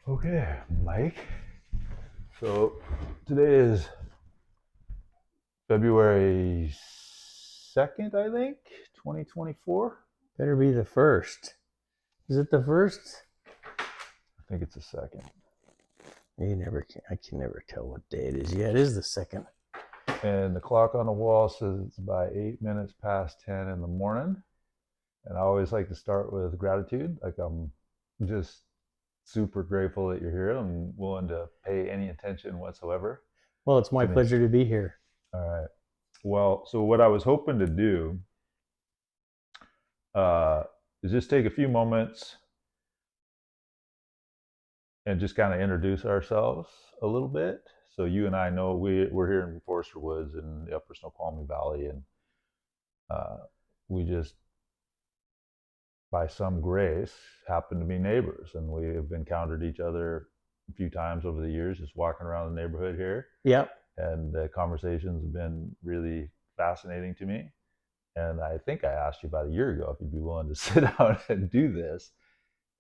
Okay, Mike. So today is February 2nd, I think, 2024. Better be the first. Is it the first? I think it's the second. I can never tell what day it is. Yeah, it is the second. And the clock on the wall says it's about 8 minutes past 10 in the morning. And I always like to start with gratitude. Like I'm just super grateful that you're here. I'm willing to pay any attention whatsoever Well, it's my to me. pleasure to be here. All right. Well, so what I was hoping to do uh, is just take a few moments and just kind of introduce ourselves a little bit. So you and I know we're here in Forster Woods in the Upper Snoqualmie Valley, and uh, we just, by some grace, happen to be neighbors, and we have encountered each other a few times over the years, just walking around the neighborhood here, Yep. and the conversations have been really fascinating to me. And I think I asked you about a year ago if you'd be willing to sit down and do this,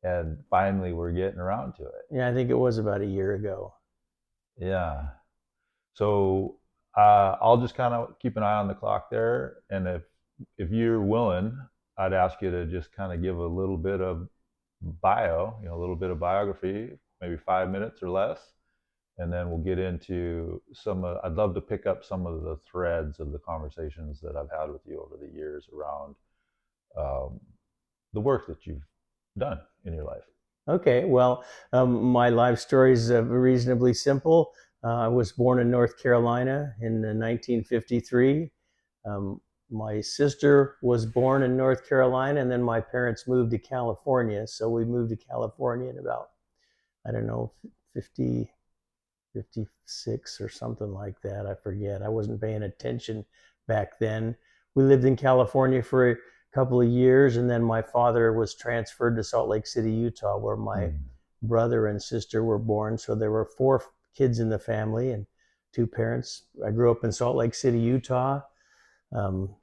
and finally we're getting around to it. Yeah, I think it was about a year ago. Yeah. So I'll just kind of keep an eye on the clock there, and if you're willing, I'd ask you to just kind of give a little bit of bio, a little bit of biography, maybe 5 minutes or less, and then we'll get into some. I'd love to pick up some of the threads of the conversations that I've had with you over the years around um, the work that you've done in your life. Okay, well, my life story is reasonably simple. I was born in North Carolina in 1953. Um, my sister was born in North Carolina, and then my parents moved to California. So we moved to California in about, I don't know, 50, 56 or something like that. I forget. I wasn't paying attention back then. We lived in California for a couple of years, and then my father was transferred to Salt Lake City, Utah, where my Mm. brother and sister were born. So there were four kids in the family and two parents. I grew up in Salt Lake City, Utah. Um,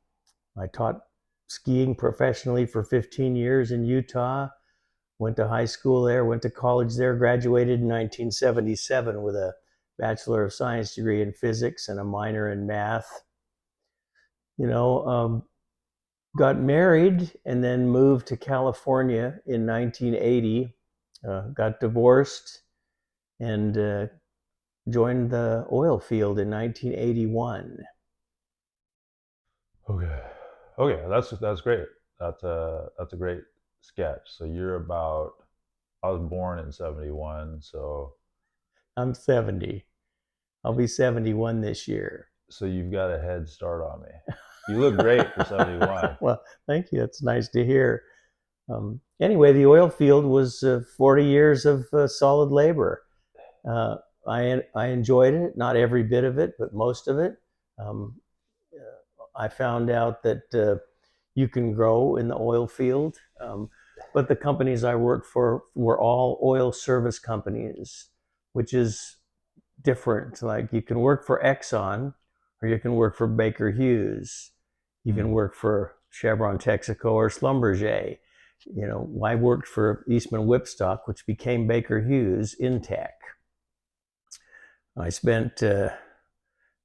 I taught skiing professionally for 15 years in Utah. Went to high school there, went to college there, graduated in 1977 with a Bachelor of Science degree in physics and a minor in math. You know, got married and then moved to California in 1980. Got divorced and joined the oil field in 1981. Okay. Okay, that's great. That's a great sketch. So you're about I was born in 71, I'm 70. I'll be 71 this year. so you've got a head start on me. You look great for 71. Well, thank you. That's nice to hear. Anyway, the oil field was 40 years of solid labor. Uh, I enjoyed it, not every bit of it, but most of it. Um, I found out that you can grow in the oil field, but the companies I worked for were all oil service companies, which is different. Like you can work for Exxon, or you can work for Baker Hughes. You can Hmm. work for Chevron, Texaco, or Schlumberger. I worked for Eastman Whipstock, which became Baker Hughes in tech. I spent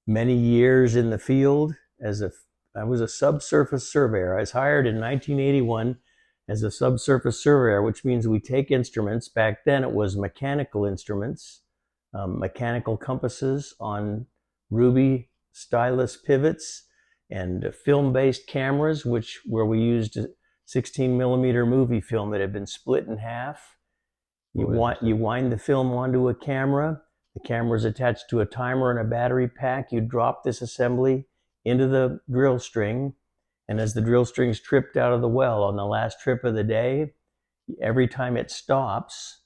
many years in the field I was a subsurface surveyor. I was hired in 1981 as a subsurface surveyor, which means we take instruments. Back then, it was mechanical instruments, mechanical compasses on ruby stylus pivots, and film-based cameras, where we used 16 millimeter movie film that had been split in half. You Oh, want you interesting. wind the film onto a camera. The camera is attached to a timer and a battery pack. You drop this assembly into the drill string, and as the drill string's tripped out of the well on the last trip of the day, every time it stops,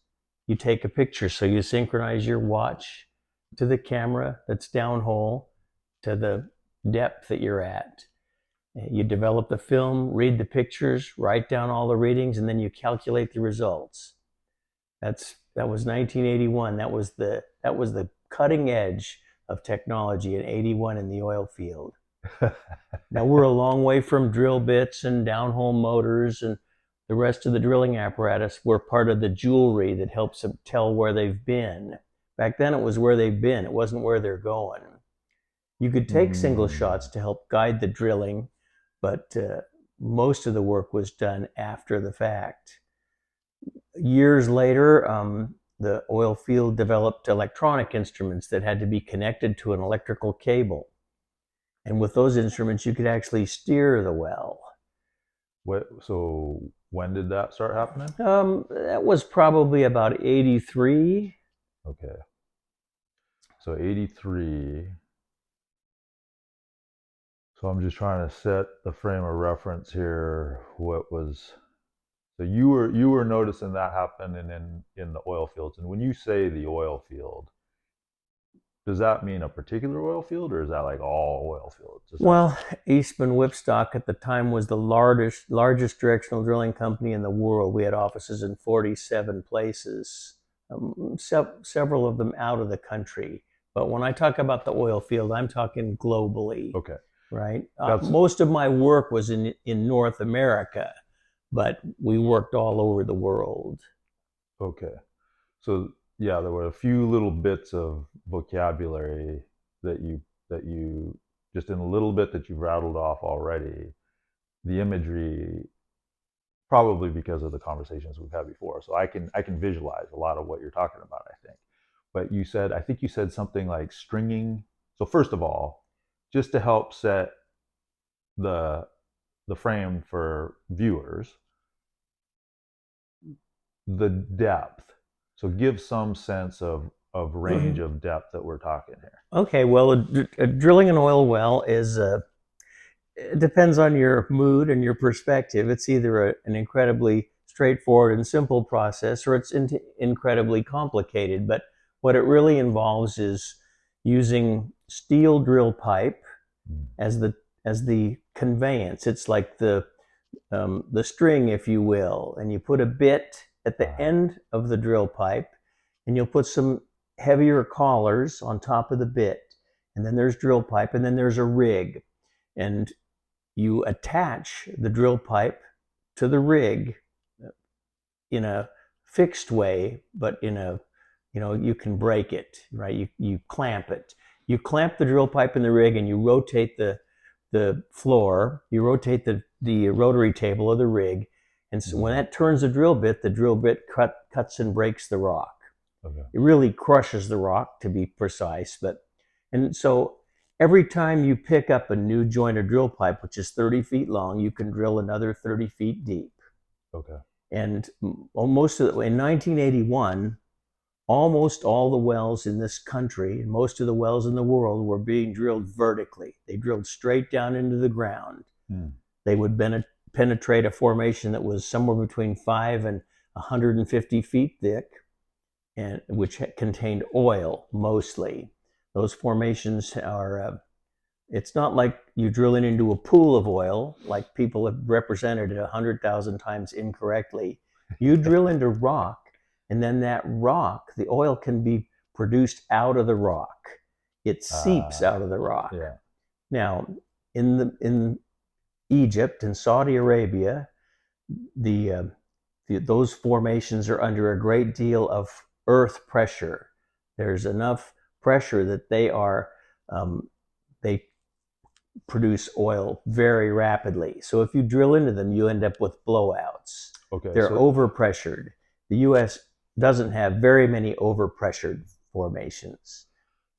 you take a picture. So you synchronize your watch to the camera that's downhole to the depth that you're at. You develop the film, read the pictures, write down all the readings, and then you calculate the results. That was 1981. That was the cutting edge of technology in 81 in the oil field. Now we're a long way from drill bits and downhole motors and the rest of the drilling apparatus were part of the jewelry that helps them tell where they've been. Back then it was where they've been, it wasn't where they're going. You could take single shots to help guide the drilling, but most of the work was done after the fact. Years later, the oil field developed electronic instruments that had to be connected to an electrical cable. And with those instruments, you could actually steer the well. So when did that start happening? That was probably about 83. Okay. So 83. So I'm just trying to set the frame of reference here. So you were noticing that happening in the oil fields. And when you say the oil field, does that mean a particular oil field, or is that like all oil fields? Well, Eastman Whipstock at the time was the largest directional drilling company in the world. We had offices in 47 places, several of them out of the country. But when I talk about the oil field, I'm talking globally. Okay. Right? Most of my work was in North America, but we worked all over the world. Okay. So yeah, there were a few little bits of vocabulary that you just in a little bit that you've rattled off already. The imagery, probably because of the conversations we've had before, so I can visualize a lot of what you're talking about, I think. But I think you said something like stringing. So first of all, just to help set the frame for viewers, the depth. So give some sense of range of depth that we're talking here. Okay, well, drilling an oil well is it depends on your mood and your perspective. It's either an incredibly straightforward and simple process, or it's incredibly complicated. But what it really involves is using steel drill pipe as the conveyance. It's like the string, if you will, and you put a bit at the end of the drill pipe, and you'll put some heavier collars on top of the bit, and then there's drill pipe, and then there's a rig, and you attach the drill pipe to the rig in a fixed way, but you can break it, right? You clamp it. You clamp the drill pipe in the rig, and you rotate the floor. You rotate the rotary table of the rig, and so when that turns the drill bit cuts and breaks the rock. Okay. It really crushes the rock, to be precise. And so every time you pick up a new jointed drill pipe, which is 30 feet long, you can drill another 30 feet deep. Okay. And in 1981, almost all the wells in this country and most of the wells in the world were being drilled vertically. They drilled straight down into the ground. They would penetrate a formation that was somewhere between 5 and 150 feet thick, and which contained oil mostly. Those formations are, it's not like you drilling into a pool of oil, like people have represented it 100,000 times incorrectly. You drill into rock, and then that rock, the oil can be produced out of the rock. It seeps out of the rock. Yeah. Now, in Egypt and Saudi Arabia, those formations are under a great deal of earth pressure. There's enough pressure that they produce oil very rapidly. So if you drill into them, you end up with blowouts. Okay. They're overpressured. The U.S. doesn't have very many overpressured formations.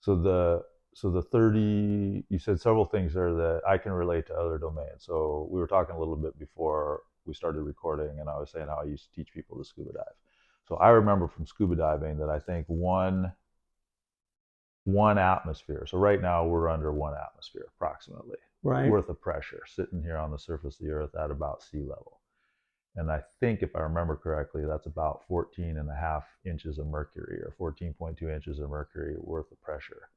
So the 30, you said several things there that I can relate to other domains. So we were talking a little bit before we started recording, and I was saying how I used to teach people to scuba dive. So I remember from scuba diving that I think one atmosphere. So right now we're under 1 atmosphere approximately, right, worth of pressure sitting here on the surface of the earth at about sea level. And I think, if I remember correctly, that's about 14.5 inches of mercury, or 14.2 inches of mercury worth of pressure.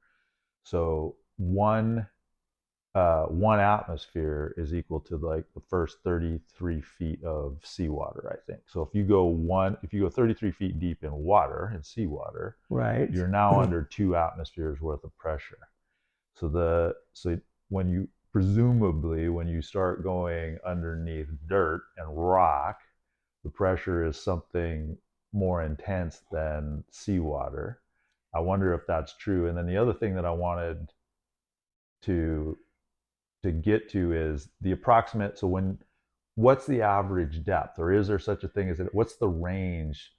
So one atmosphere is equal to like the first 33 feet of seawater, I think. So if you go 33 feet deep in water, in seawater, right, you're now under 2 atmospheres worth of pressure. So when you start going underneath dirt and rock, the pressure is something more intense than seawater. I wonder if that's true. And then the other thing that I wanted to get to is the approximate. So when what's the average depth, or is there such a thing as it? What's the range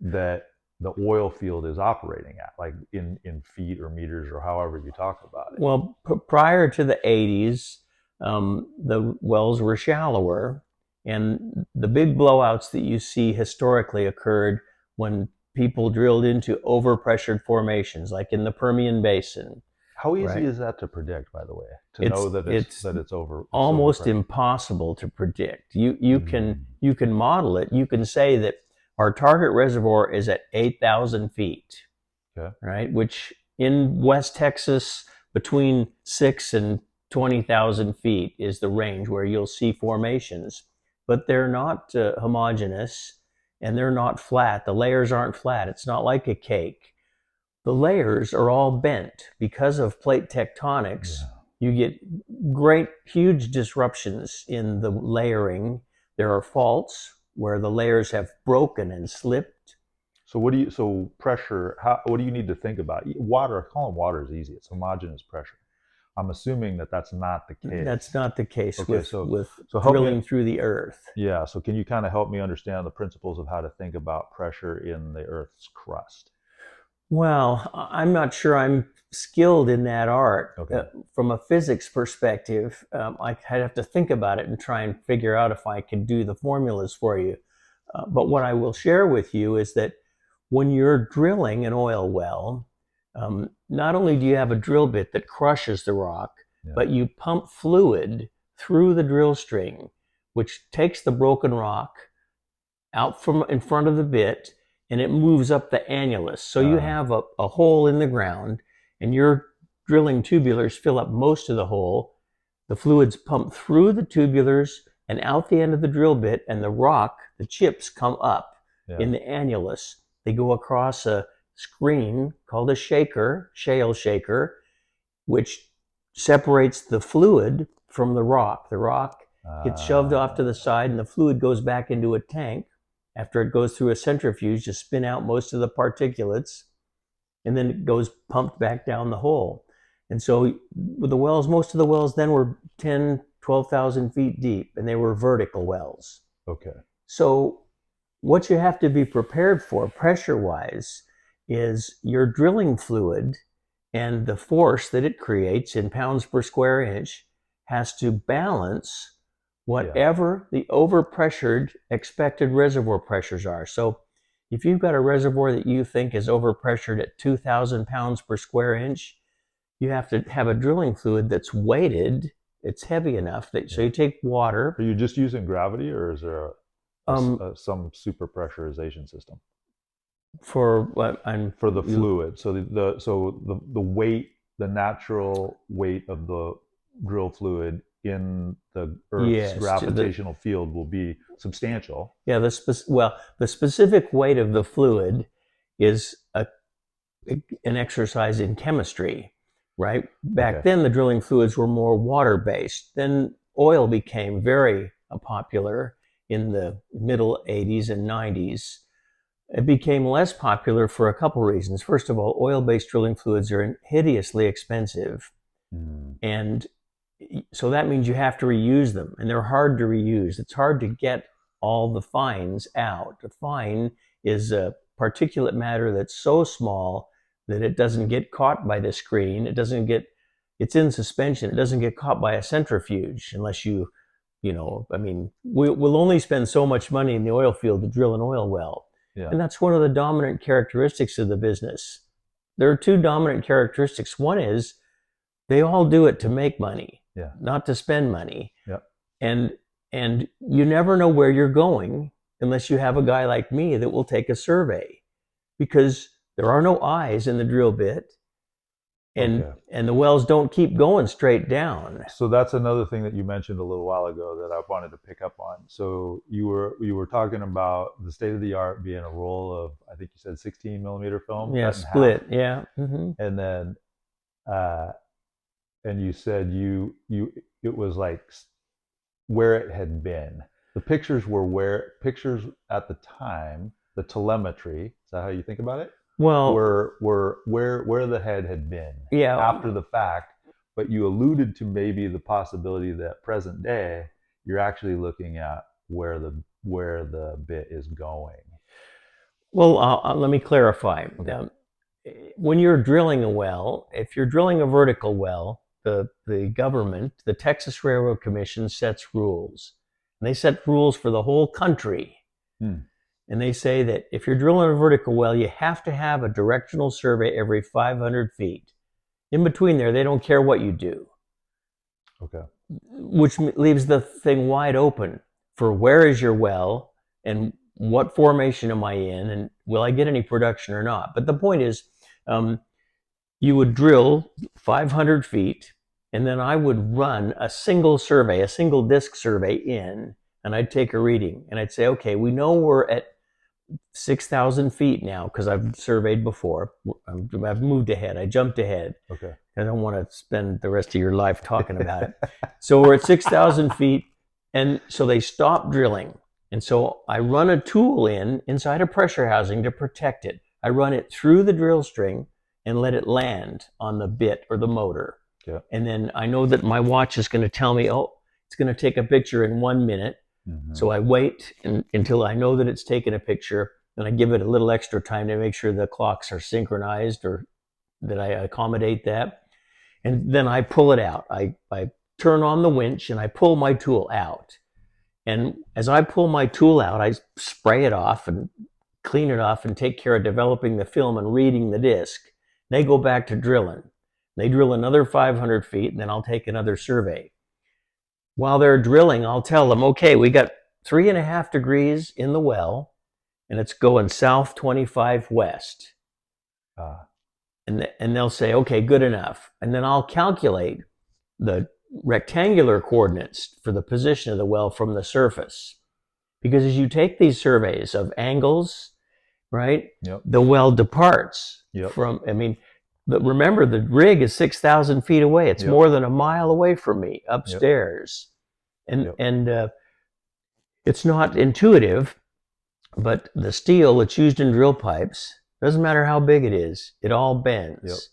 that the oil field is operating at, like in feet or meters or however you talk about it? Well, prior to the 80s, the wells were shallower, and the big blowouts that you see historically occurred when people drilled into overpressured formations, like in the Permian Basin. How easy Right? is that to predict, by the way, to It's know that it's it's almost overpressure? impossible to predict. You can Mm, you can model it. You can say that our target reservoir is at 8,000 feet, okay. right? Which in West Texas, between 6 and 20,000 feet is the range where you'll see formations, but they're not homogeneous and they're not flat. The layers aren't flat. It's not like a cake. The layers are all bent because of plate tectonics. Yeah. You get great, huge disruptions in the layering. There are faults where the layers have broken and slipped. So pressure? What do you need to think about? Water, calling water is easy. It's homogeneous pressure. I'm assuming that that's not the That's case. not the case Okay, with so help me. drilling through the earth. Yeah. So can you kind of help me understand the principles of how to think about pressure in the Earth's crust? Well, I'm not sure I'm skilled in that art. Okay. From a physics perspective, I'd have to think about it and try and figure out if I can do the formulas for you. But what I will share with you is that when you're drilling an oil well, not only do you have a drill bit that crushes the rock, Yeah. but you pump fluid through the drill string, which takes the broken rock out from in front of the bit and it moves up the annulus. So you Uh, have a hole in the ground and your drilling tubulars fill up most of the hole. The fluids pump through the tubulars and out the end of the drill bit, and the rock, the chips, come up yeah. in the annulus. They go across a screen called a shaker, shale shaker, which separates the fluid from the rock. The rock gets shoved off to the Uh, side, and the fluid goes back into a tank after it goes through a centrifuge to spin out most of the particulates, and then it goes pumped back down the hole. And so with the wells, most of the wells then were 10, 12,000 feet deep, and they were vertical wells. okay. So what you have to be prepared for pressure-wise is your drilling fluid and the force that it creates in pounds per square inch has to balance Yeah. whatever the overpressured expected reservoir pressures are. So if you've got a reservoir that you think is overpressured at 2,000 pounds per square inch, you have to have a drilling fluid that's weighted, it's heavy enough that, so Yeah. you take Are water. you just using gravity, or is there um, some super pressurization system for what I'm for the you, fluid? So the weight, the natural weight of the drill fluid in the Earth's yes, gravitational field will be substantial. yeah, the specific weight of the fluid is an exercise in chemistry, right? Back Okay. then, the drilling fluids were more water based. Then oil became very popular in the middle 80s and 90s. It became less popular for a couple reasons. First of all, oil based drilling fluids are hideously expensive. Mm, And so that means you have to reuse them, and they're hard to reuse. It's hard to get all the fines out. A fine is a particulate matter that's so small that it doesn't get caught by the screen. It's in suspension. It doesn't get caught by a centrifuge unless I mean, we'll only spend so much money in the oil field to drill an oil well. yeah. And that's one of the dominant characteristics of the business. There are two dominant characteristics. One is they all do it to make money, Yeah. not to spend money. Yeah. And and you never know where you're going unless you have a guy like me that will take a survey, because there are no eyes in the drill bit, and Okay. and the wells don't keep going straight down. So that's another thing that you mentioned a little while ago that I wanted to pick up on. So you were talking about the state of the art being a roll of, I think you said 16 millimeter film Yeah, cut in half, split. Yeah. Mm-hmm. and then uh, and you said you it was like where it had been. The pictures were where pictures at the time, the telemetry, is that how you think about it? Well, Were where the head had been yeah. after the fact, but you alluded to maybe the possibility that present day you're actually looking at where the bit is going. Well, let me clarify. Okay. When you're drilling a well, if you're drilling a vertical well, the government, the Texas Railroad Commission, sets rules. And they set rules for the whole country. Hmm. And they say that if you're drilling a vertical well, you have to have a directional survey every 500 feet. In between there, they don't care what you do, Okay. which leaves the thing wide open for where is your well and what formation am I in and will I get any production or not. But the point is, you would drill 500 feet and then I would run a single survey, a single disc survey in, and I'd take a reading and I'd say, okay, we know we're at 6,000 feet now because I've surveyed before. I've moved ahead. I jumped ahead. Okay. I don't want to spend the rest of your life talking about it. So we're at 6,000 feet. And so they stop drilling. And so I run a tool inside a pressure housing to protect it. I run it through the drill string and let it land on the bit or the motor. Yeah. And then I know that my watch is going to tell me, oh, it's going to take a picture in 1 minute. Mm-hmm. So I wait until I know that it's taken a picture, and I give it a little extra time to make sure the clocks are synchronized or that I accommodate that. And then I pull it out. I turn on the winch and I pull my tool out. And as I pull my tool out, I spray it off and clean it off and take care of developing the film and reading the disc. They go back to drilling. They drill another 500 feet, and then I'll take another survey. While they're drilling, I'll tell them, okay, we got 3.5 degrees in the well, and it's going south 25 west. And they'll say, okay, good enough. And then I'll calculate the rectangular coordinates for the position of the well from the surface. Because as you take these surveys of angles, right, yep. the well departs yep. from, but remember, the rig is 6,000 feet away. It's more than a mile away from me upstairs. And it's not intuitive, but the steel that's used in drill pipes, doesn't matter how big it is, it all bends.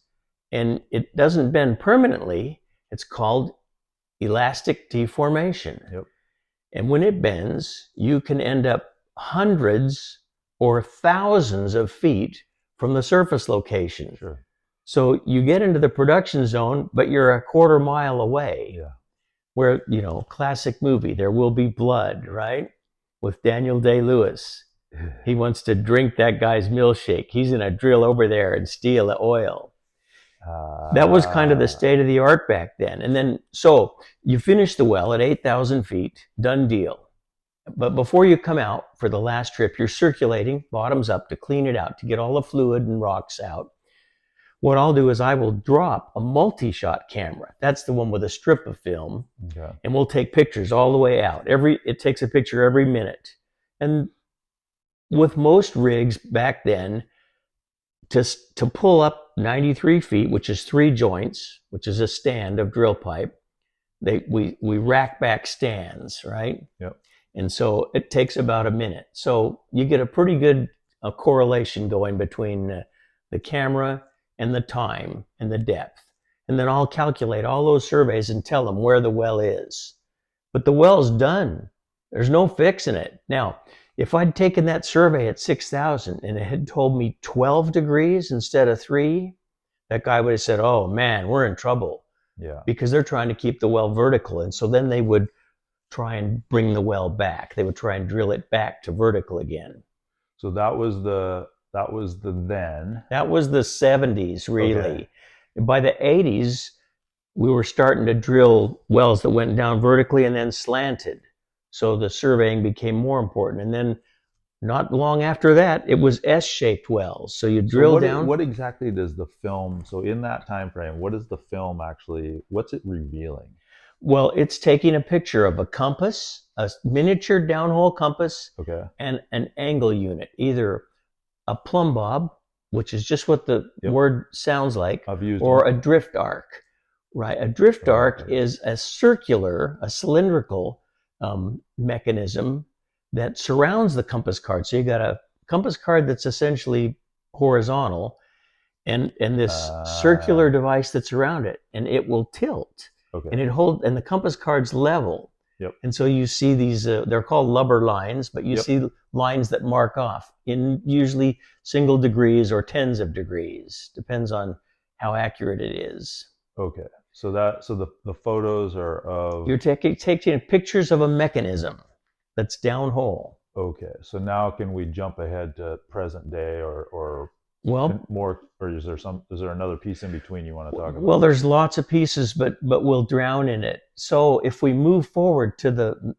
And it doesn't bend permanently. It's called elastic deformation. And when it bends, you can end up hundreds or thousands of feet from the surface location. Sure. So you get into the production zone, but you're a quarter mile away. Where, classic movie, There Will Be Blood, right? With Daniel Day-Lewis. He wants to drink that guy's milkshake. He's going to drill over there and steal the oil. That was kind of the state of the art back then. And then, so you finish the well at 8,000 feet, done deal. But before you come out for the last trip, you're circulating bottoms up to clean it out, to get all the fluid and rocks out. What I'll do is I will drop a multi-shot camera. That's the one with a strip of film. And we'll take pictures all the way out. It takes a picture every minute. And with most rigs back then, to pull up 93 feet, which is 3 joints, which is a stand of drill pipe, we rack back stands, right? And so it takes about a minute. So you get a pretty good correlation going between the camera and the time and the depth. And then I'll calculate all those surveys and tell them where the well is. But the well's done. There's no fixing it. Now, if I'd taken that survey at 6,000 and it had told me 12 degrees instead of 3, that guy would have said, oh man, we're in trouble. Because they're trying to keep the well vertical. And so then they would try and bring the well back. They would try and drill it back to vertical again. So that was the then. That was the 70s, really. By the 80s, we were starting to drill wells that went down vertically and then slanted. So the surveying became more important. And then not long after that, it was S-shaped wells. So you drill down. What exactly does the film, so in that time frame, what is the film actually, what's it revealing? Well, it's taking a picture of a compass, a miniature downhole compass, and an angle unit, either a plumb bob, which is just what the word sounds like, or a drift arc, right? A drift arc is a circular, a cylindrical mechanism that surrounds the compass card. So you got a compass card that's essentially horizontal, and this circular device that's around it, and it will tilt, Okay. and the compass card's level. Yep. And so you see these, they're called lubber lines, but you Yep. see lines that mark off in usually single degrees or tens of degrees, depends on how accurate it is. Okay. So the photos are of. You're taking pictures of a mechanism that's downhole. Okay. So now can we jump ahead to present day or Well, more, or is there another piece in between you want to talk about? well, there's lots of pieces, but we'll drown in it. So if we move forward to the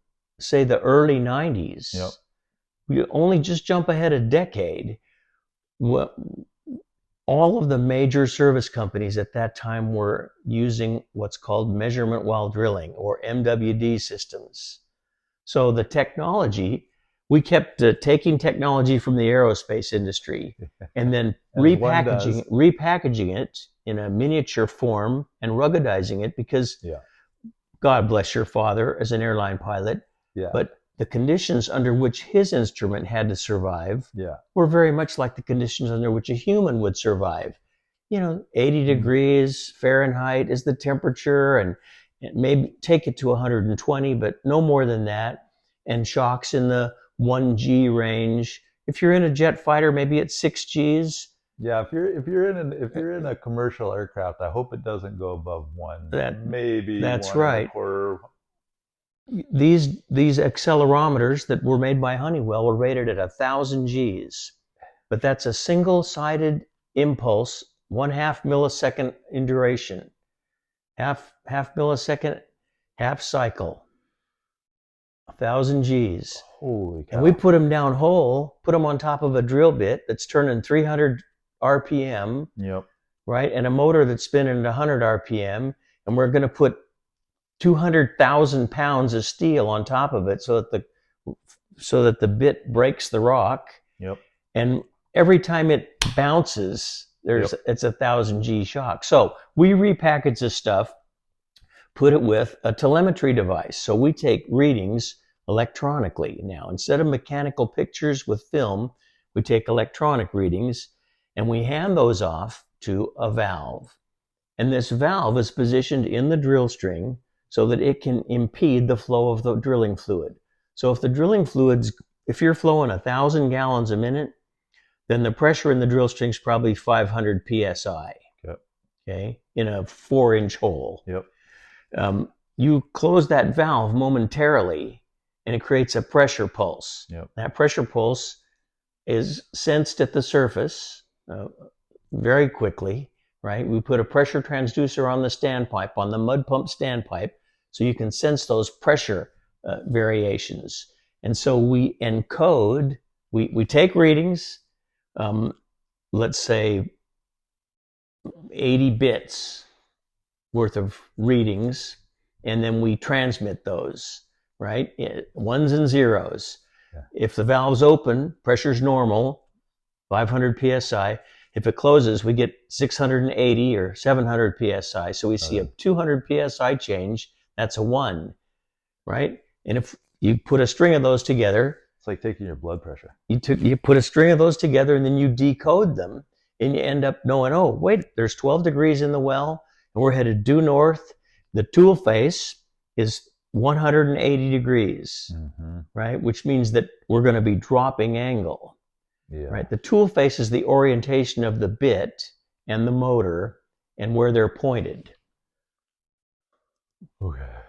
early 90s, Yep. we only just jump ahead a decade. All of the major service companies at that time were using what's called measurement while drilling, or MWD systems. So the technology, we kept taking technology from the aerospace industry and then repackaging it in a miniature form and ruggedizing it, because God bless your father as an airline pilot, but the conditions under which his instrument had to survive were very much like the conditions under which a human would survive. 80 degrees Fahrenheit is the temperature, and maybe take it to 120, but no more than that. And shocks in the 1G range. If you're in a jet fighter, maybe it's 6Gs. Yeah, if you're in a commercial aircraft, I hope it doesn't go above one. Maybe that's one right. and a quarter. These accelerometers that were made by Honeywell were rated at 1,000 Gs, but that's a single-sided impulse, 1/2 millisecond in duration, half millisecond, half cycle, 1,000 Gs. Holy cow! And we put them down hole, put them on top of a drill bit that's turning 300 RPM, right, and a motor that's spinning at 100 RPM, and we're going to put 200,000 pounds of steel on top of it so that the bit breaks the rock. And every time it bounces, it's 1,000 G shock. So we repackage this stuff, put it with a telemetry device. So we take readings electronically now. Instead of mechanical pictures with film, we take electronic readings and we hand those off to a valve. And this valve is positioned in the drill string so that it can impede the flow of the drilling fluid. So if you're flowing 1,000 gallons a minute, then the pressure in the drill string is probably 500 PSI. Okay, in a 4-inch hole. You close that valve momentarily, and it creates a pressure pulse. That pressure pulse is sensed at the surface very quickly. Right, we put a pressure transducer on the standpipe, on the mud pump standpipe, so you can sense those pressure variations. And so we encode, we take readings, let's say 80 bits worth of readings, and then we transmit those, right? Ones and zeros. If the valve's open, pressure's normal, 500 PSI. If it closes, we get 680 or 700 PSI. So we see a 200 PSI change. That's a 1, right? And if you put a string of those together, it's like taking your blood pressure. You put a string of those together, and then you decode them, and you end up knowing, oh, wait, there's 12 degrees in the well, and we're headed due north. The tool face is 180 degrees, right? Which means that we're going to be dropping angle. Right. The tool face is the orientation of the bit and the motor and where they're pointed.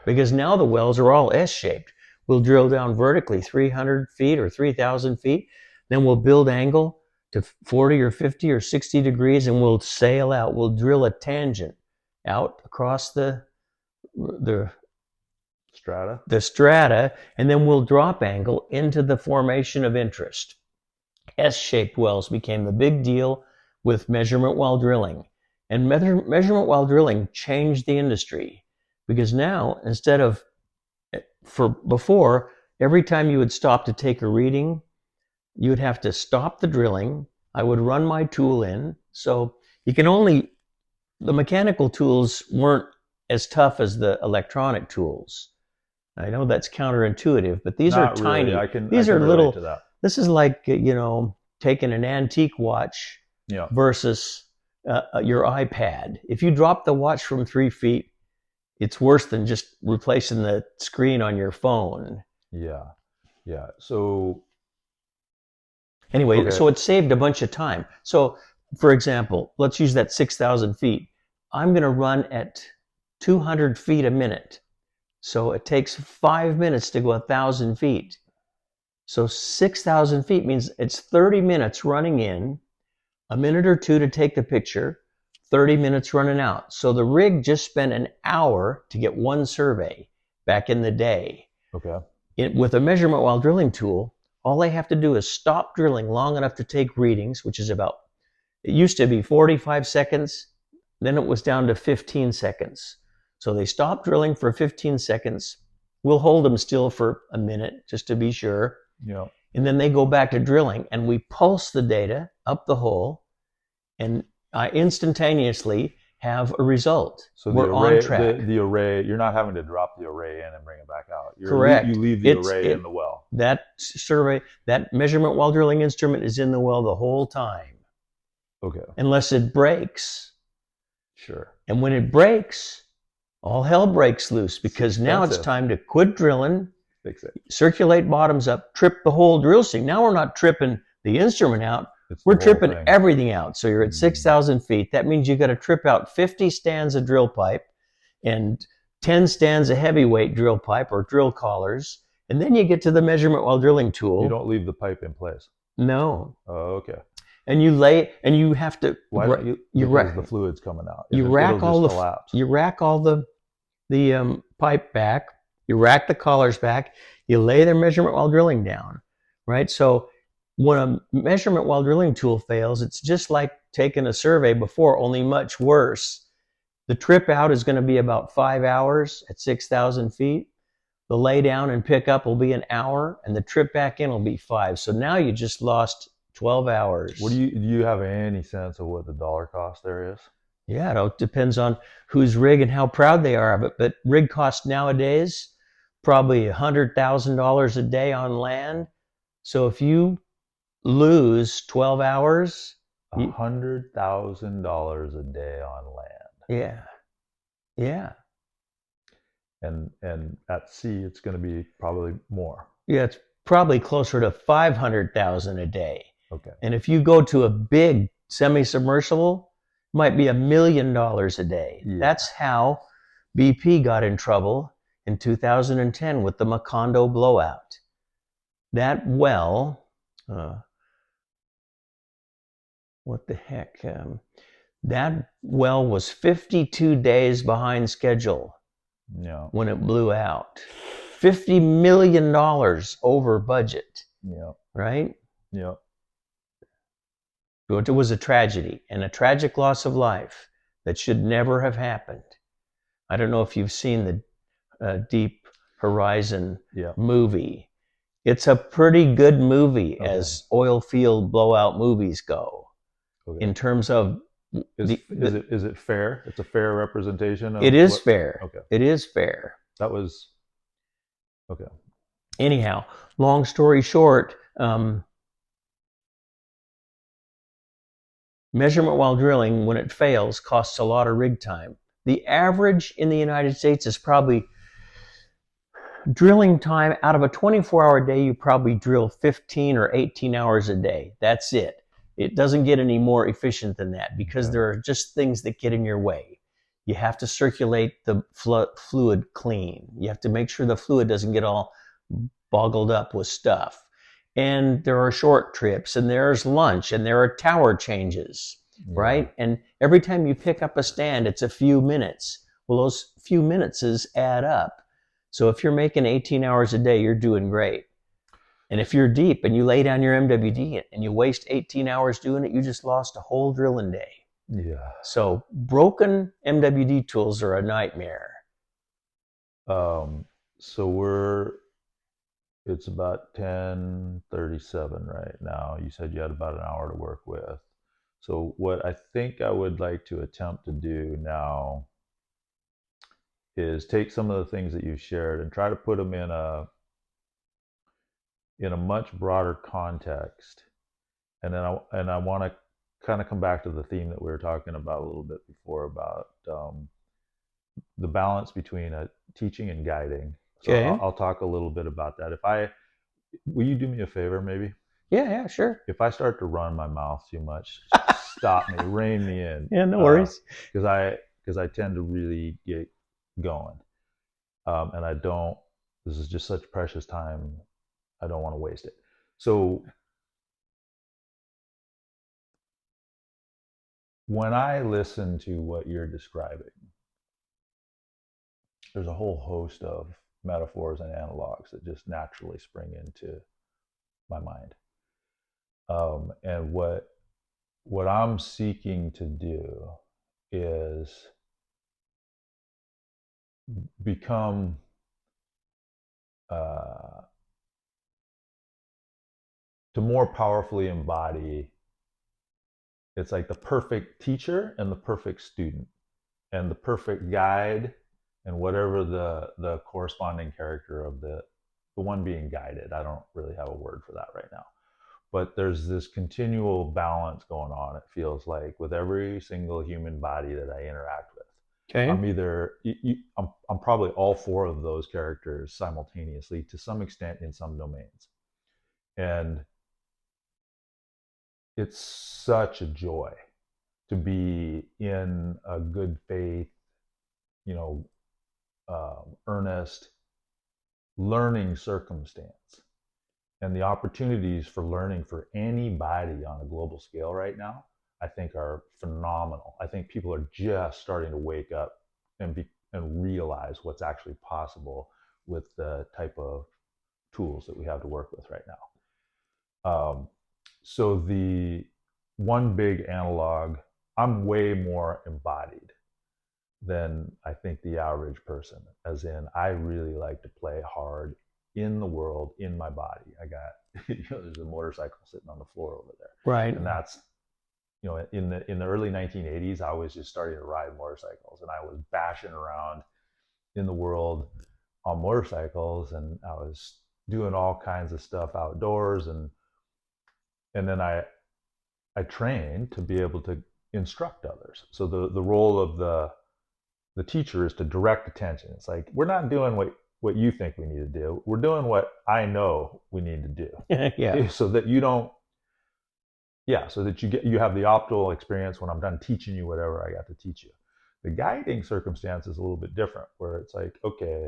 Because now the wells are all S-shaped. We'll drill down vertically 300 feet or 3,000 feet. Then we'll build angle to 40 or 50 or 60 degrees, and we'll sail out. We'll drill a tangent out across the strata, and then we'll drop angle into the formation of interest. S-shaped wells became the big deal with measurement while drilling. And measurement while drilling changed the industry, because now, instead of, before, every time you would stop to take a reading, you would have to stop the drilling. I would run my tool in. So the mechanical tools weren't as tough as the electronic tools. I know that's counterintuitive, but these are Not really. tiny. I These can are relate to little. that. This is like, taking an antique watch Yeah. versus your iPad. If you drop the watch from 3 feet, it's worse than just replacing the screen on your phone. Yeah. Yeah. So Anyway, okay. so it saved a bunch of time. So, for example, let's use that 6,000 feet. I'm going to run at 200 feet a minute. So it takes 5 minutes to go 1,000 feet. So 6,000 feet means it's 30 minutes running in, a minute or two to take the picture, 30 minutes running out. So the rig just spent an hour to get one survey back in the day. Okay. With a measurement while drilling tool, all they have to do is stop drilling long enough to take readings, which is about, it used to be 45 seconds, then it was down to 15 seconds. So they stop drilling for 15 seconds. We'll hold them still for a minute just to be sure. Yeah. And then they go back to drilling, and we pulse the data up the hole, and I instantaneously have a result. So the We're on array, track. the array, you're not having to drop the array in and bring it back out. You Correct. leave the array in the well. That survey, that measurement while drilling instrument is in the well the whole time, Okay. unless it breaks. Sure. And when it breaks, all hell breaks loose, because now it's time to quit drilling, Fix it. circulate bottoms up, trip the whole drill string. Now we're not tripping the instrument out, we're tripping everything out. So you're at 6,000 feet. That means you got to trip out 50 stands of drill pipe and 10 stands of heavyweight drill pipe or drill collars. And then you get to the measurement while drilling tool. You don't leave the pipe in place. No. Oh, okay. And you lay, and you have to. Why don't you? Because the fluid's coming out. You rack all the pipe back. You rack the collars back. You lay their measurement while drilling down, right? So when a measurement while drilling tool fails, it's just like taking a survey before, only much worse. The trip out is going to be about 5 hours at 6,000 feet. The lay down and pick up will be an hour, and the trip back in will be 5. So now you just lost 12 hours. Do you have any sense of what the dollar cost there is? Yeah, it depends on whose rig and how proud they are of it. But rig cost nowadays, probably $100,000 a day on land. So if you lose 12 hours, $100,000 a day on land. Yeah. Yeah. And at sea, it's going to be probably more. Yeah, it's probably closer to 500,000 a day. Okay. And if you go to a big semi-submersible, it might be $1 million a day. Yeah. That's how BP got in trouble in 2010 with the Macondo blowout. That well, what the heck? That well was 52 days behind schedule. Yeah. When it blew out. $50 million over budget. Yeah. Right? Yeah. It was a tragedy, and a tragic loss of life that should never have happened. I don't know if you've seen the Deep Horizon movie. It's a pretty good movie as oil field blowout movies go. Okay. In terms of is it fair? It's a fair representation of it is fair. Okay. It is fair. That was okay. Anyhow, long story short, measurement while drilling, when it fails, costs a lot of rig time. The average in the United States is probably drilling time out of a 24-hour day, you probably drill 15 or 18 hours a day. That's it. It doesn't get any more efficient than that because there are just things that get in your way. You have to circulate the fluid clean. You have to make sure the fluid doesn't get all boggled up with stuff. And there are short trips, and there's lunch, and there are tower changes, right? And every time you pick up a stand, it's a few minutes. Well, those few minutes add up. So if you're making 18 hours a day, you're doing great. And if you're deep and you lay down your MWD and you waste 18 hours doing it, you just lost a whole drilling day. Yeah. So broken MWD tools are a nightmare. It's about 10:37 right now. You said you had about an hour to work with. So what I think I would like to attempt to do now is take some of the things that you shared and try to put them in a much broader context. And then I want to kind of come back to the theme that we were talking about a little bit before about the balance between teaching and guiding. So Okay. I'll talk a little bit about that. Will you do me a favor, maybe? Yeah, yeah, sure. If I start to run my mouth too much, stop me, rein me in, Yeah, no worries. because I tend to really get going, and I don't. This is just such precious time. I don't want to waste it. So when I listen to what you're describing, there's a whole host of metaphors and analogs that just naturally spring into my mind. And what I'm seeking to do is become uh, to more powerfully embody. It's like the perfect teacher and the perfect student and the perfect guide and whatever the corresponding character of the one being guided. I don't really have a word for that right now. But there's this continual balance going on, it feels like, with every single human body that I interact with. Okay. I'm either I'm probably all four of those characters simultaneously to some extent in some domains. And it's such a joy to be in a good faith, you know, earnest learning circumstance. And the opportunities for learning for anybody on a global scale right now, I think, are phenomenal. I think people are just starting to wake up and realize what's actually possible with the type of tools that we have to work with right now. So the one big analog, I'm way more embodied than I think the average person. As in, I really like to play hard in the world, in my body. I got, there's a motorcycle sitting on the floor over there, Right. and that's, in the early 1980s, I was just starting to ride motorcycles, and I was bashing around in the world on motorcycles, and I was doing all kinds of stuff outdoors, and then I trained to be able to instruct others. So the role of the teacher is to direct attention. It's like, we're not doing what you think we need to do. We're doing what I know we need to do. Yeah. So that you don't, yeah, so that you have the optimal experience when I'm done teaching you whatever I got to teach you. The guiding circumstance is a little bit different, where it's like, okay,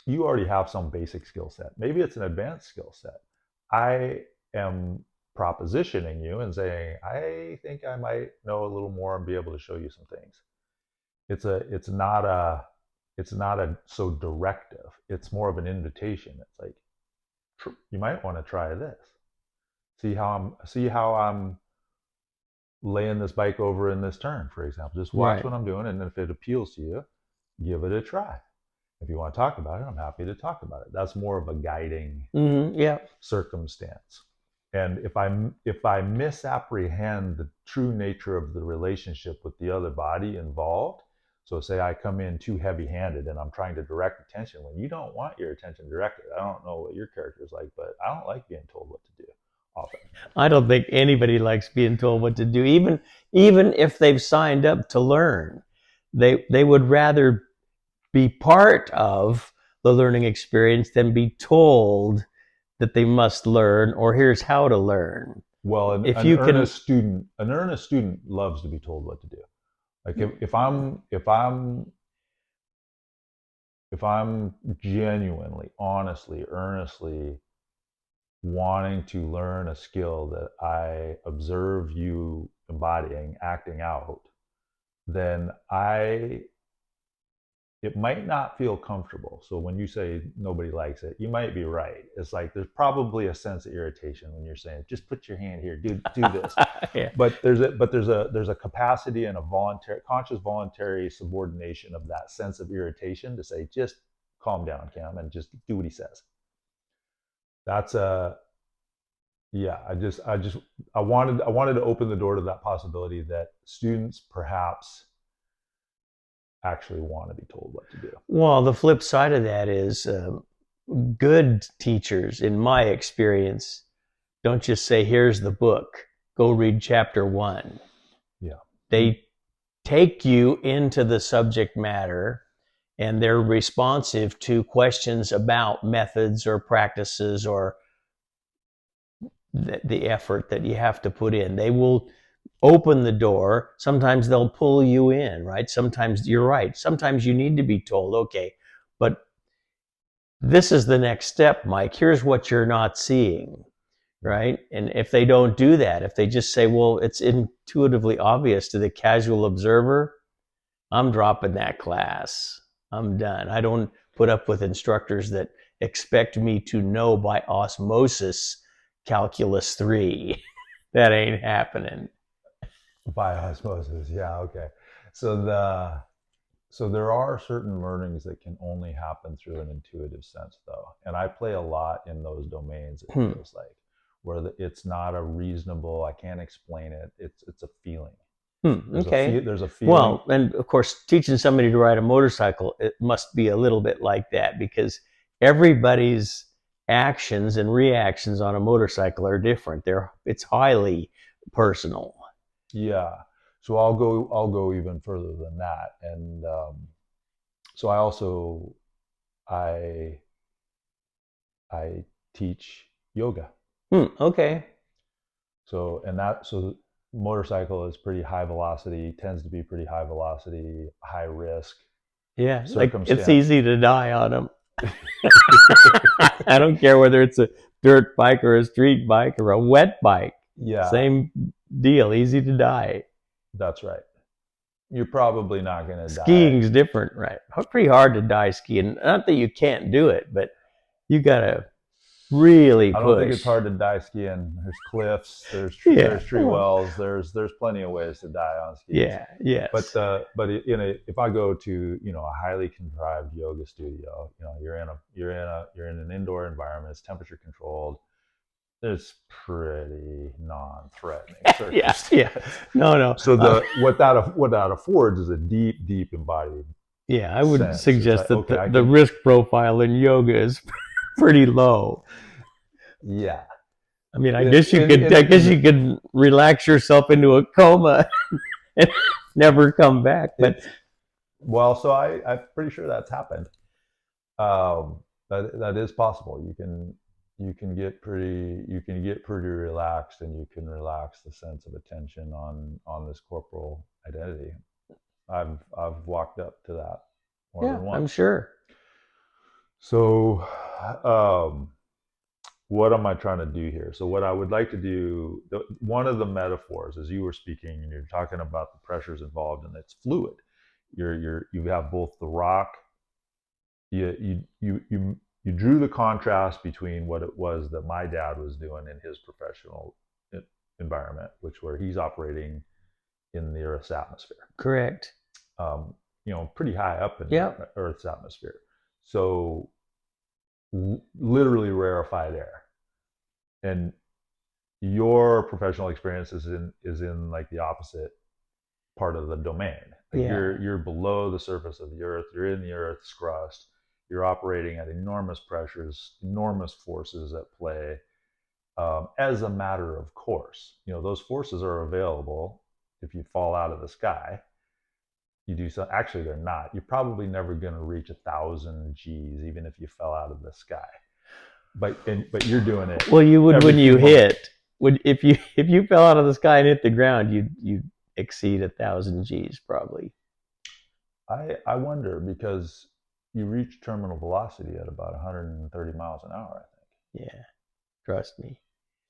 you already have some basic skill set. Maybe it's an advanced skill set. I am propositioning you and saying, I think I might know a little more and be able to show you some things. It's not a so directive. It's more of an invitation. It's like, you might want to try this. See how I'm laying this bike over in this turn, for example. Just watch Right. what I'm doing, and if it appeals to you, give it a try. If you want to talk about it, I'm happy to talk about it. That's more of a guiding Yeah. circumstance. And if I misapprehend the true nature of the relationship with the other body involved, so say I come in too heavy-handed and I'm trying to direct attention when you don't want your attention directed. I don't know what your character is like, but I don't like being told what to do often. I don't think anybody likes being told what to do, even if they've signed up to learn. They would rather be part of the learning experience than be told that they must learn or here's how to learn. Well, If you can, an earnest student loves to be told what to do. Like if I'm genuinely, honestly, earnestly wanting to learn a skill that I observe you embodying, acting out, then it might not feel comfortable. So when you say nobody likes it, you might be right. It's like there's probably a sense of irritation when you're saying, just put your hand here, do this. yeah. But there's a capacity and a conscious voluntary subordination of that sense of irritation to say, just calm down, Cam, and just do what he says. That's a Yeah. I wanted to open the door to that possibility that students perhaps actually want to be told what to do. Well, the flip side of that is good teachers, in my experience, don't just say, here's the book, go read chapter 1. Yeah. They take you into the subject matter, and they're responsive to questions about methods or practices or the effort that you have to put in. They will open the door. Sometimes they'll pull you in, right? Sometimes you're right. Sometimes you need to be told, okay, but this is the next step, Mike. Here's what you're not seeing, right? And if they don't do that, if they just say, well, it's intuitively obvious to the casual observer, I'm dropping that class. I'm done. I don't put up with instructors that expect me to know by osmosis calculus 3. That ain't happening. By osmosis, yeah, okay. So there are certain learnings that can only happen through an intuitive sense, though, and I play a lot in those domains. It feels like where it's not a reasonable. I can't explain it. It's a feeling. Okay. There's a feeling. Well, and of course, teaching somebody to ride a motorcycle, it must be a little bit like that, because everybody's actions and reactions on a motorcycle are different. It's highly personal. Yeah. So I'll go even further than that, and so I I teach yoga. Okay. So motorcycle is pretty high velocity, tends to be pretty high velocity, high risk Yeah, like circumstance. it's easy to die on them. I don't care whether it's a dirt bike or a street bike or a wet bike. Yeah, same deal, easy to die. that's right. You're probably not going to die. Skiing's different, right? It's pretty hard to die skiing. Not that you can't do it, but you gotta really push. I don't think it's hard to die skiing. There's cliffs, there's tree wells, there's plenty of ways to die on skis. Yeah, yes. But if I go to a highly contrived yoga studio, you're in an indoor environment, it's temperature controlled. It's pretty non-threatening. Yeah. No. So what that affords is a deep embodied. Yeah, I would sense. suggest that the risk profile in yoga is pretty low. Yeah. I mean, I guess you could relax yourself into a coma and never come back. But so I'm pretty sure that's happened. That is possible. You can get pretty relaxed, and you can relax the sense of attention on this corporal identity. I've walked up to that more than once. I'm sure. So, what am I trying to do here? So what I would like to do, one of the metaphors, as you were speaking, and you're talking about the pressures involved, and it's fluid. You have both the rock. You drew the contrast between what it was that my dad was doing in his professional environment, where he's operating in the Earth's atmosphere. Correct. Pretty high up in Earth's atmosphere. So literally rarefied air, and your professional experience is in like the opposite part of the domain. Like you're below the surface of the Earth. You're in the Earth's crust. You're operating at enormous pressures, enormous forces at play. As a matter of course, those forces are available if you fall out of the sky. You do so. Actually, they're not. You're probably never going to reach 1,000 Gs, even if you fell out of the sky. But you're doing it. Well, you would when you hit. If you fell out of the sky and hit the ground, you'd exceed 1,000 Gs probably. I wonder, because you reach terminal velocity at about 130 miles an hour, I think. Yeah, trust me.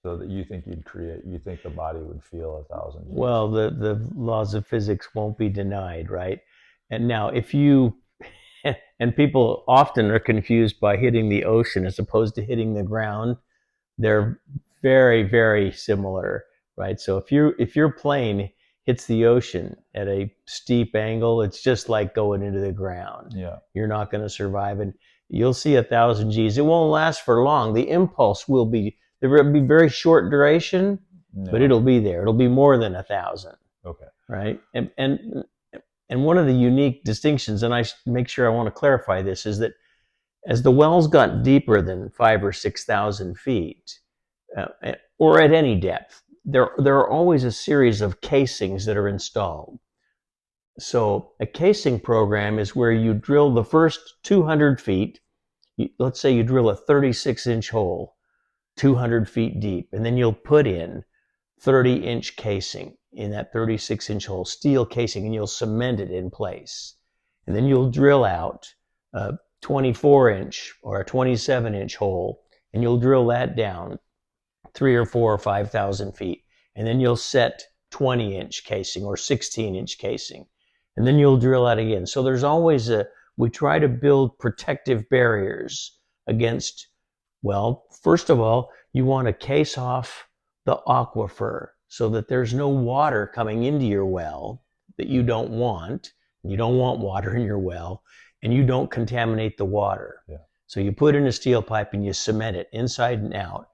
So that you think the body would feel 1,000 Gs. Well, the laws of physics won't be denied, right? And now and people often are confused by hitting the ocean as opposed to hitting the ground. They're very, very similar, right? So if your plane hits the ocean at a steep angle, it's just like going into the ground. Yeah. You're not going to survive, and you'll see 1,000 Gs. It won't last for long. The impulse will be very short duration, but it'll be there. It'll be more than 1,000. Okay. Right. And And one of the unique distinctions, and I make sure I want to clarify this, is that as the wells got deeper than 5,000 or 6,000 feet, or at any depth, there are always a series of casings that are installed. So a casing program is where you drill the first 200 feet. Let's say you drill a 36-inch hole, 200 feet deep, and then you'll put in 30-inch casing in that 36-inch hole, steel casing, and you'll cement it in place. And then you'll drill out a 24-inch or a 27-inch hole, and you'll drill that down 3 or 4 or 5,000 feet. And then you'll set 20-inch casing or 16-inch casing. And then you'll drill out again. So there's always we try to build protective barriers against, well, first of all, you want to case off the aquifer so that there's no water coming into your well that you don't want. You don't want water in your well, and you don't contaminate the water. Yeah. So you put in a steel pipe and you cement it inside and out,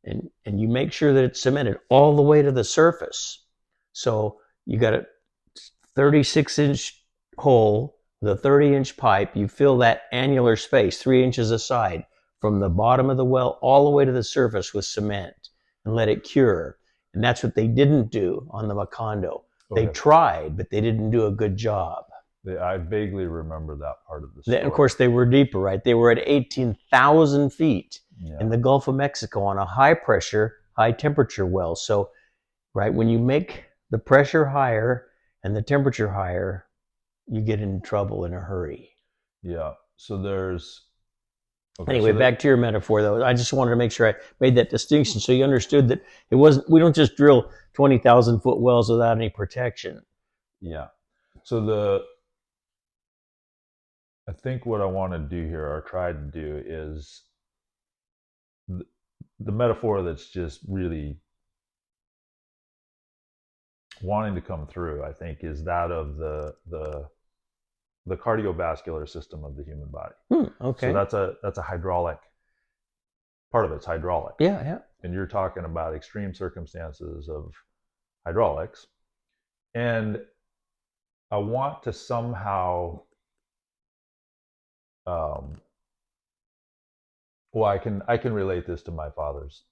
and you make sure that it's cemented all the way to the surface. So you got a 36-inch hole with a 30-inch pipe. You fill that annular space 3 inches aside from the bottom of the well all the way to the surface with cement and let it cure. And that's what they didn't do on the Macondo. They tried, but they didn't do a good job. I vaguely remember that part of the story. Of course, they were deeper, right? They were at 18,000 feet in the Yeah. Gulf of Mexico on a high pressure, high temperature well. So, right, when you make the pressure higher and the temperature higher, you get in trouble in a hurry. Yeah. So there's. Okay, Anyway, back to your metaphor, though. I just wanted to make sure I made that distinction so you understood that it wasn't. We don't just drill 20,000-foot wells without any protection. Yeah. So I think what I want to do here, or try to do, is the metaphor that's just really wanting to come through, I think, is that of the cardiovascular system of the human body. Okay. So that's a hydraulic part of it's hydraulic. Yeah, yeah. And you're talking about extreme circumstances of hydraulics. And I want to somehow well, I can relate this to my father's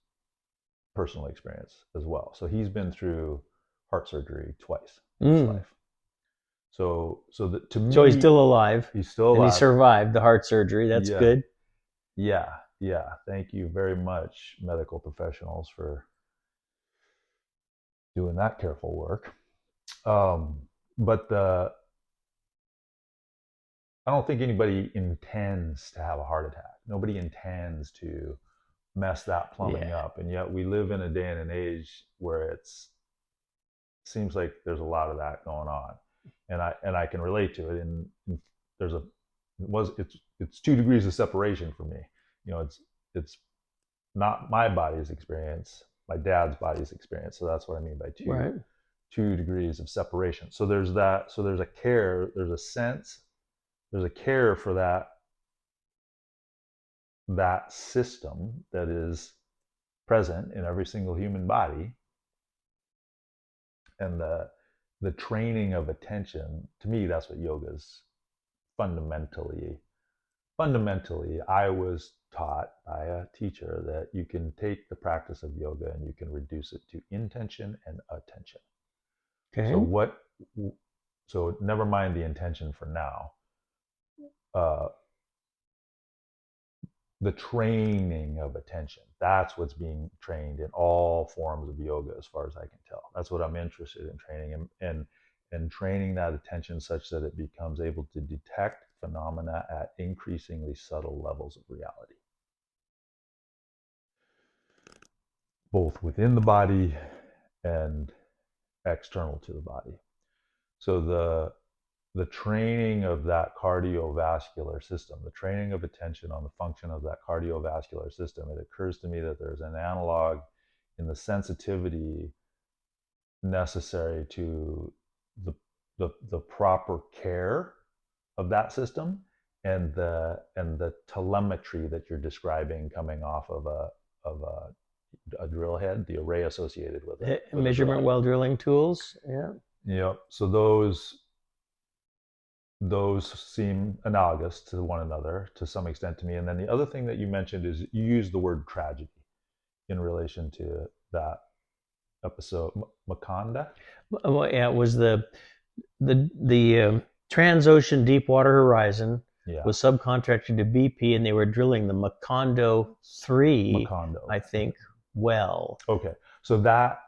personal experience as well. So he's been through heart surgery twice in his life. So to me, so he's still alive. He's still alive. And he survived the heart surgery. That's good. Yeah, yeah. Thank you very much, medical professionals, for doing that careful work. But I don't think anybody intends to have a heart attack. Nobody intends to mess that plumbing up. And yet we live in a day and an age where it seems like there's a lot of that going on. And I can relate to it. And there's it's 2 degrees of separation for me. You know, it's not my body's experience, my dad's body's experience. So that's what I mean by 2 degrees of separation. So there's that. So there's a care, there's a sense, there's a care for that system that is present in every single human body. And the training of attention, to me, that's what yoga is fundamentally. I was taught by a teacher that you can take the practice of yoga and you can reduce it to intention and attention. Okay. So never mind the intention for now. The training of attention, that's what's being trained in all forms of yoga, as far as I can tell. That's what I'm interested in training, and training that attention such that it becomes able to detect phenomena at increasingly subtle levels of reality, both within the body and external to the body. So the training of that cardiovascular system, the training of attention on the function of that cardiovascular system, it occurs to me that there's an analog in the sensitivity necessary to the proper care of that system, and the telemetry that you're describing coming off of a drill head, the array associated with it. Measurement well drilling tools. Yeah. Yep. So those those seem analogous to one another to some extent to me. And then the other thing that you mentioned is you used the word tragedy in relation to that episode, Maconda. Well, yeah, it was the Transocean Deepwater Horizon Yeah, was subcontracted to BP, and they were drilling the Macondo 3, Macondo. I think, well. Okay, so that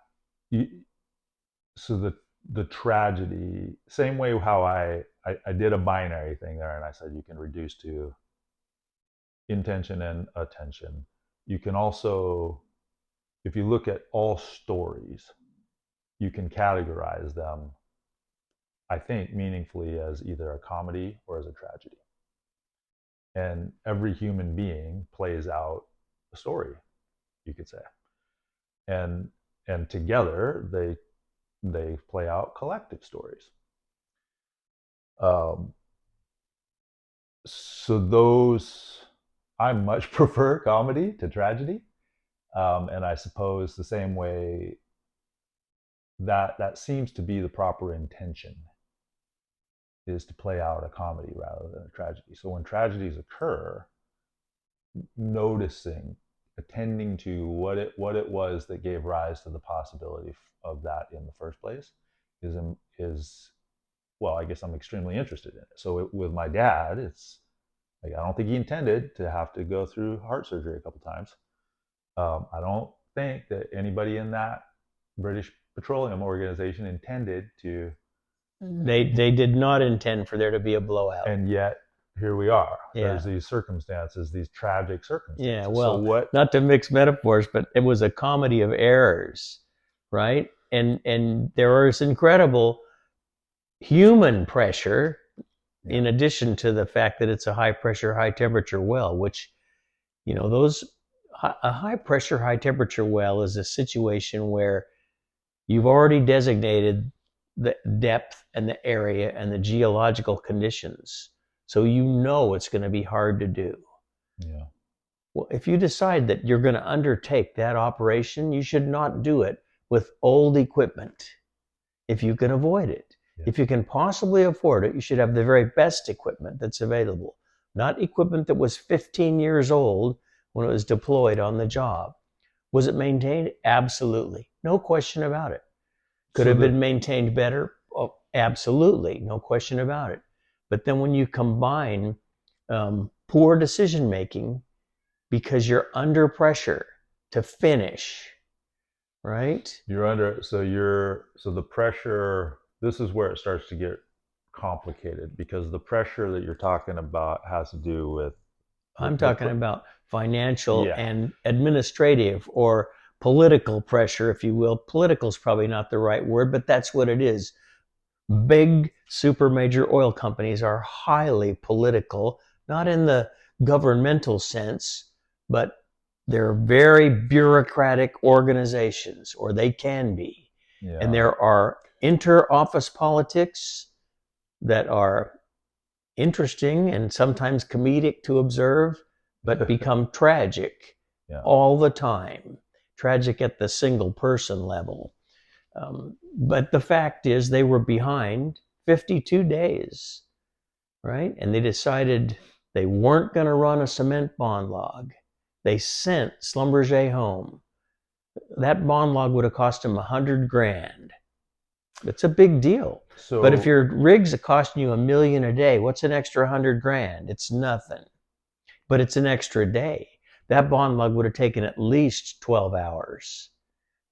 so the tragedy, same way how I did a binary thing there, and I said you can reduce to intention and attention. You can also, if you look at all stories, you can categorize them, I think, meaningfully as either a comedy or as a tragedy. And every human being plays out a story, you could say. And and together they play out collective stories. Um, so those, I much prefer comedy to tragedy, and I suppose the same way that seems to be the proper intention, is to play out a comedy rather than a tragedy. So when tragedies occur, noticing, attending to what it was that gave rise to the possibility of that in the first place is well, I guess I'm extremely interested in it. So with my dad, it's like I don't think he intended to have to go through heart surgery a couple times. I don't think that anybody in that British Petroleum Organization intended to. They did not intend for there to be a blowout. And yet here we are. Yeah. There's these circumstances, these tragic circumstances. Yeah, well, so what? Not to mix metaphors, but it was a comedy of errors, right? And there was incredible human pressure, in addition to the fact that it's a high pressure, high temperature well, which, a high pressure, high temperature well is a situation where you've already designated the depth and the area and the geological conditions. So it's going to be hard to do. Yeah. Well, if you decide that you're going to undertake that operation, you should not do it with old equipment if you can avoid it. Yeah. If you can possibly afford it, you should have the very best equipment that's available, not equipment that was 15 years old when it was deployed on the job. Was it maintained? Absolutely. No question about it. Could have been maintained better? Oh, absolutely. No question about it. But then when you combine poor decision making because you're under pressure to finish, right? So the pressure, this is where it starts to get complicated, because the pressure that you're talking about has to do with I'm talking about financial and administrative or political pressure, if you will. Political is probably not the right word, but that's what it is. Big super major oil companies are highly political, not in the governmental sense, but they're very bureaucratic organizations, or they can be. Yeah. And there are inter-office politics that are interesting and sometimes comedic to observe, but become tragic all the time. Tragic at the single person level. But the fact is they were behind 52 days, right? And they decided they weren't going to run a cement bond log. They sent Schlumberger home. That bond log would have cost him $100,000. It's a big deal. But if your rigs are costing you $1 million a day, what's an extra $100,000? It's nothing. But it's an extra day. That bond log would have taken at least 12 hours.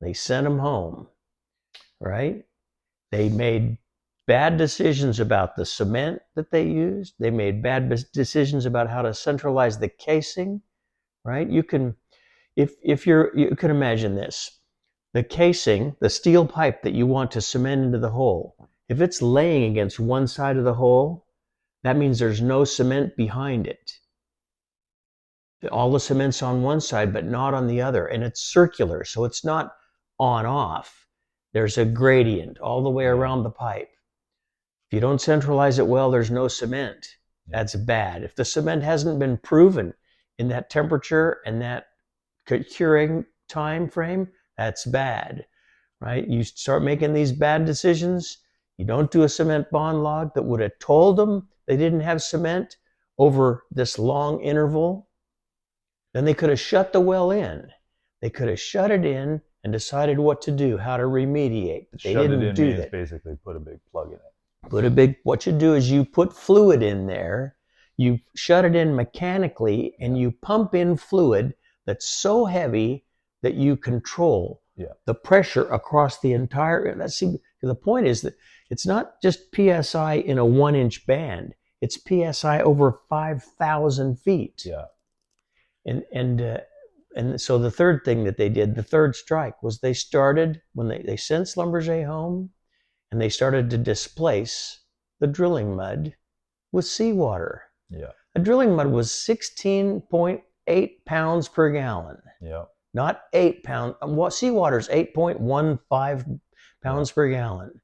They sent him home, right? They made bad decisions about the cement that they used. They made bad decisions about how to centralize the casing, right? You can imagine this. The casing, the steel pipe that you want to cement into the hole, if it's laying against one side of the hole, that means there's no cement behind it. All the cement's on one side, but not on the other. And it's circular, so it's not on-off. There's a gradient all the way around the pipe. If you don't centralize it well, there's no cement. That's bad. If the cement hasn't been proven in that temperature and that curing time frame, that's bad, right? You start making these bad decisions, You don't do a cement bond log that would have told them they didn't have cement over this long interval. Then they could have shut the well in. They could have shut it in and decided what to do, how to remediate. But they Shut it didn't in do means that. basically put a big plug in it. What you do is you put fluid in there, you shut it in mechanically, and you pump in fluid that's so heavy that you control the pressure across the entire. The point is that it's not just PSI in a 1-inch band. It's PSI over 5,000 feet. Yeah. And so the third thing that they did, the third strike, was they started, when they sent Schlumberger home, and they started to displace the drilling mud with seawater. Yeah. The drilling mud was 16.8 pounds per gallon. Yeah. Not 8 pounds. Seawater is 8.15 pounds per gallon.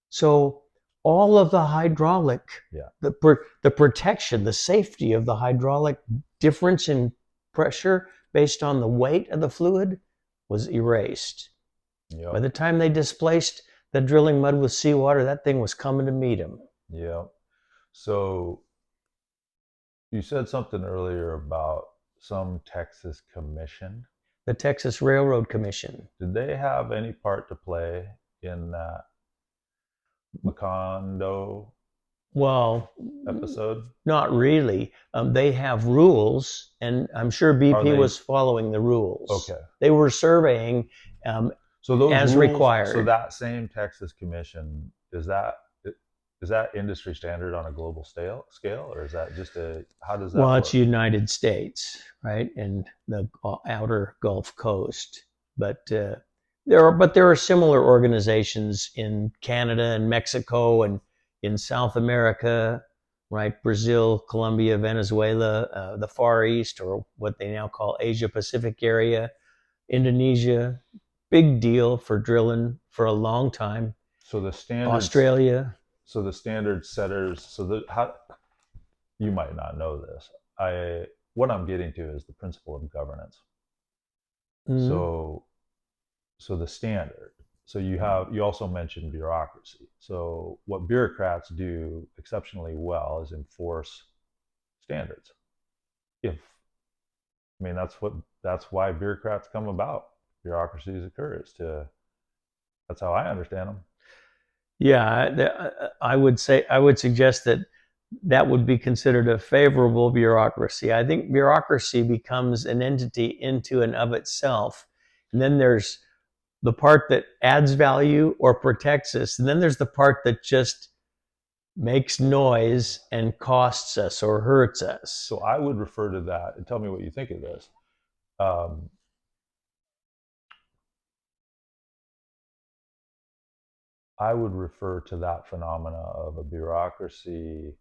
So all of the hydraulic, the protection, the safety of the hydraulic difference in pressure based on the weight of the fluid was erased. Yep. By the time they displaced the drilling mud with seawater, that thing was coming to meet them. Yeah. So you said something earlier about some Texas commission. The Texas Railroad Commission. Did they have any part to play in that Macondo episode? Not really. They have rules, and I'm sure BP was following the rules. Okay. They were surveying so those as rules, required. So that same Texas Commission, is that industry standard on a global scale, or is that just how does that work? It's United States, right, and the outer Gulf Coast. But there are similar organizations in Canada and Mexico and in South America, right? Brazil, Colombia, Venezuela, the Far East, or what they now call Asia Pacific area, Indonesia, big deal for drilling for a long time. So the standards, Australia. So the standard setters. You might not know this. What I'm getting to is the principle of governance. Mm-hmm. So the standard. So you also mentioned bureaucracy. So what bureaucrats do exceptionally well is enforce standards. That's why bureaucrats come about. Bureaucracies occur. That's how I understand them. Yeah, I would suggest that would be considered a favorable bureaucracy. I think bureaucracy becomes an entity into and of itself, and then there's the part that adds value or protects us, and then there's the part that just makes noise and costs us or hurts us. So I would refer to that, and tell me what you think of this. I would refer to that phenomena of a bureaucracy.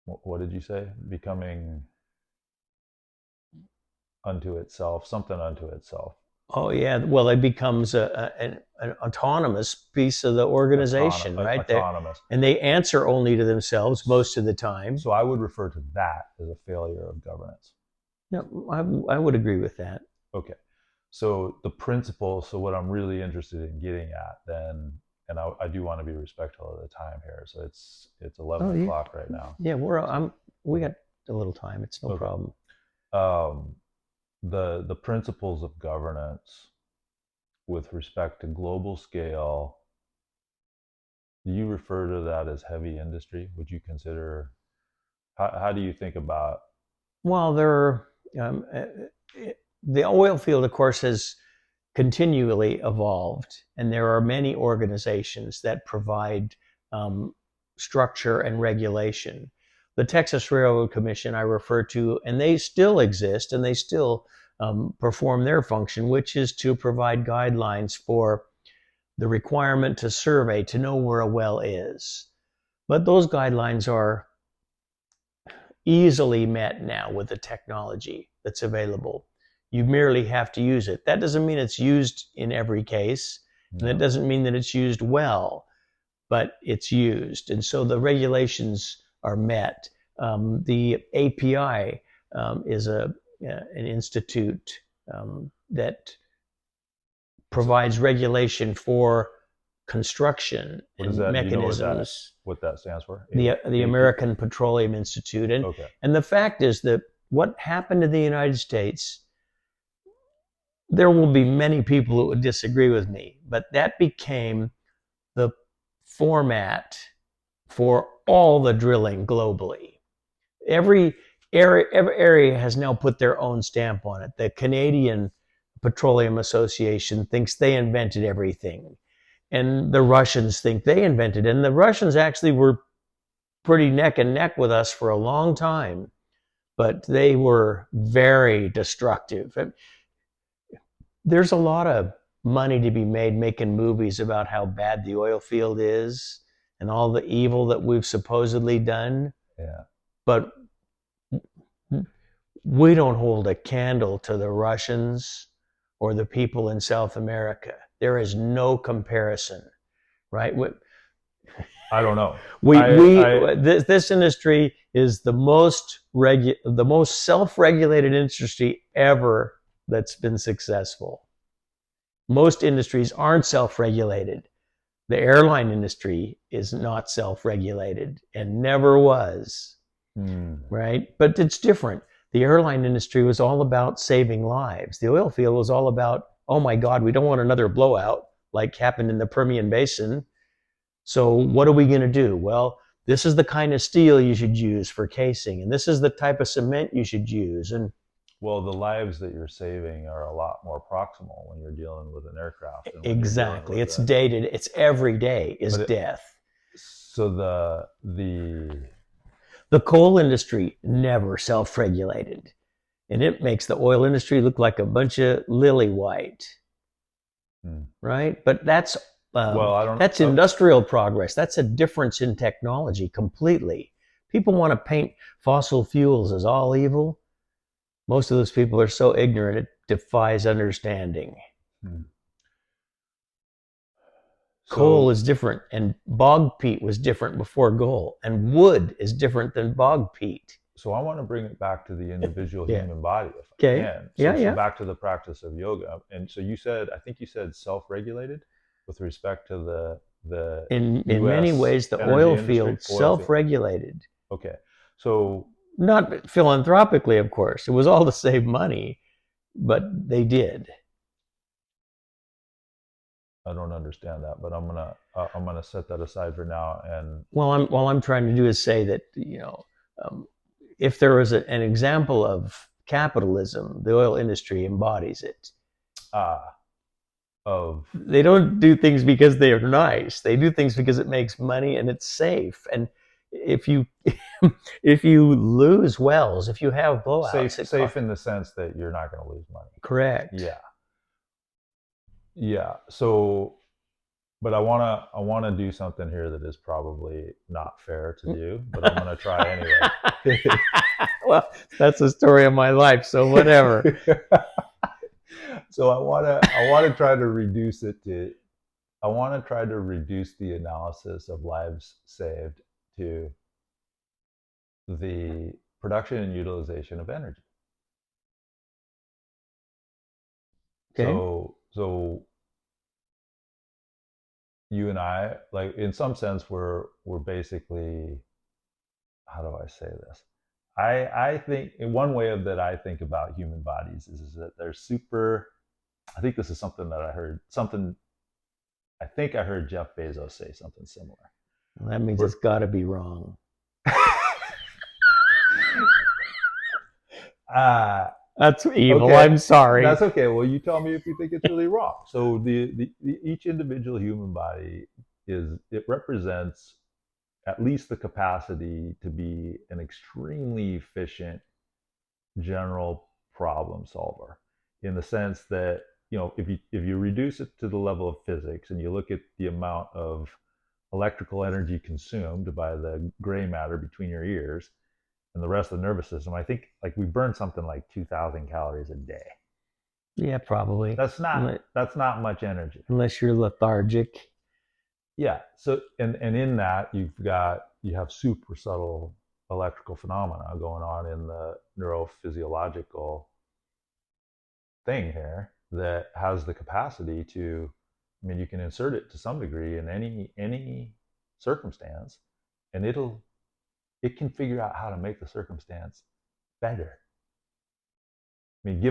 What did you say? Becoming unto itself, something unto itself. Oh yeah, well it becomes an autonomous piece of the organization, right? Autonomous. And they answer only to themselves most of the time. So I would refer to that as a failure of governance. No, I would agree with that. Okay. So the principle, so what I'm really interested in getting at then, and I do want to be respectful of the time here. So it's 11 o'clock right now. Yeah, we got a little time. It's no problem. The principles of governance with respect to global scale, do you refer to that as heavy industry? Would you consider, how do you think about? Well, the oil field, of course, has continually evolved, and there are many organizations that provide structure and regulation. The Texas Railroad Commission I refer to, and they still exist, and they still perform their function, which is to provide guidelines for the requirement to survey, to know where a well is. But those guidelines are easily met now with the technology that's available. You merely have to use it. That doesn't mean it's used in every case, and it doesn't mean that it's used well, but it's used. And so the regulations are met. The API is an institute that provides regulation for construction What is and that? Do you know mechanisms. what that stands for? The American Petroleum Institute. Okay. And the fact is that what happened in the United States, there will be many people who would disagree with me, but that became the format for all the drilling globally. Every area has now put their own stamp on it. The Canadian Petroleum Association thinks they invented everything, and the Russians think they invented it. And the Russians actually were pretty neck and neck with us for a long time, but they were very destructive. There's a lot of money to be made making movies about how bad the oil field is and all the evil that we've supposedly done. Yeah. But we don't hold a candle to the Russians or the people in South America. There is no comparison, right? I don't know. This industry is the most self-regulated industry ever that's been successful. Most industries aren't self-regulated. The airline industry is not self-regulated and never was, right? But it's different. The airline industry was all about saving lives. The oil field was all about, oh my God, we don't want another blowout like happened in the Permian Basin. So what are we going to do? Well, this is the kind of steel you should use for casing, and this is the type of cement you should use. And well, the lives that you're saving are a lot more proximal when you're dealing with an aircraft. Exactly. It's dated. It's every day is death. So the coal industry never self-regulated, and it makes the oil industry look like a bunch of lily white, right? But that's that's industrial progress. That's a difference in technology completely. People want to paint fossil fuels as all evil. Most of those people are so ignorant it defies understanding. Coal is different, and bog peat was different before coal, and wood is different than bog peat. So I want to bring it back to the individual human body, if I can. So back to the practice of yoga. And so I think you said self-regulated with respect to the in many ways, the oil field self-regulated. Okay. So not philanthropically, of course. It was all to save money, but they did. I don't understand that, but I'm gonna set that aside for now. And all I'm trying to do is say that if there was an example of capitalism, the oil industry embodies it. They don't do things because they are nice. They do things because it makes money and it's safe. And if you lose wells, if you have blowouts, safe in the sense that you're not going to lose money. Correct. Yeah. So, but I wanna do something here that is probably not fair to do, but I'm gonna try anyway. Well, that's the story of my life, so whatever. So I wanna try to reduce it to. I want to try to reduce the analysis of lives saved to the production and utilization of energy. Okay. So you and I, like in some sense, we're basically, how do I say this? I think in one way that I think about human bodies is that they're super. I think this is something that I heard. I think I heard Jeff Bezos say something similar. Well, that means it's got to be wrong. That's evil. Okay. I'm sorry. That's okay. Well, you tell me if you think it's really wrong. So each individual human body it represents at least the capacity to be an extremely efficient general problem solver, in the sense that, you know, if you reduce it to the level of physics and you look at the amount of electrical energy consumed by the gray matter between your ears and the rest of the nervous system, I think like we burn something like 2,000 calories a day. Yeah, probably. That's not much energy unless you're lethargic. Yeah. So and in that you have super subtle electrical phenomena going on in the neurophysiological thing here that has the capacity to, I mean, you can insert it to some degree in any circumstance, and it can figure out how to make the circumstance better. I mean,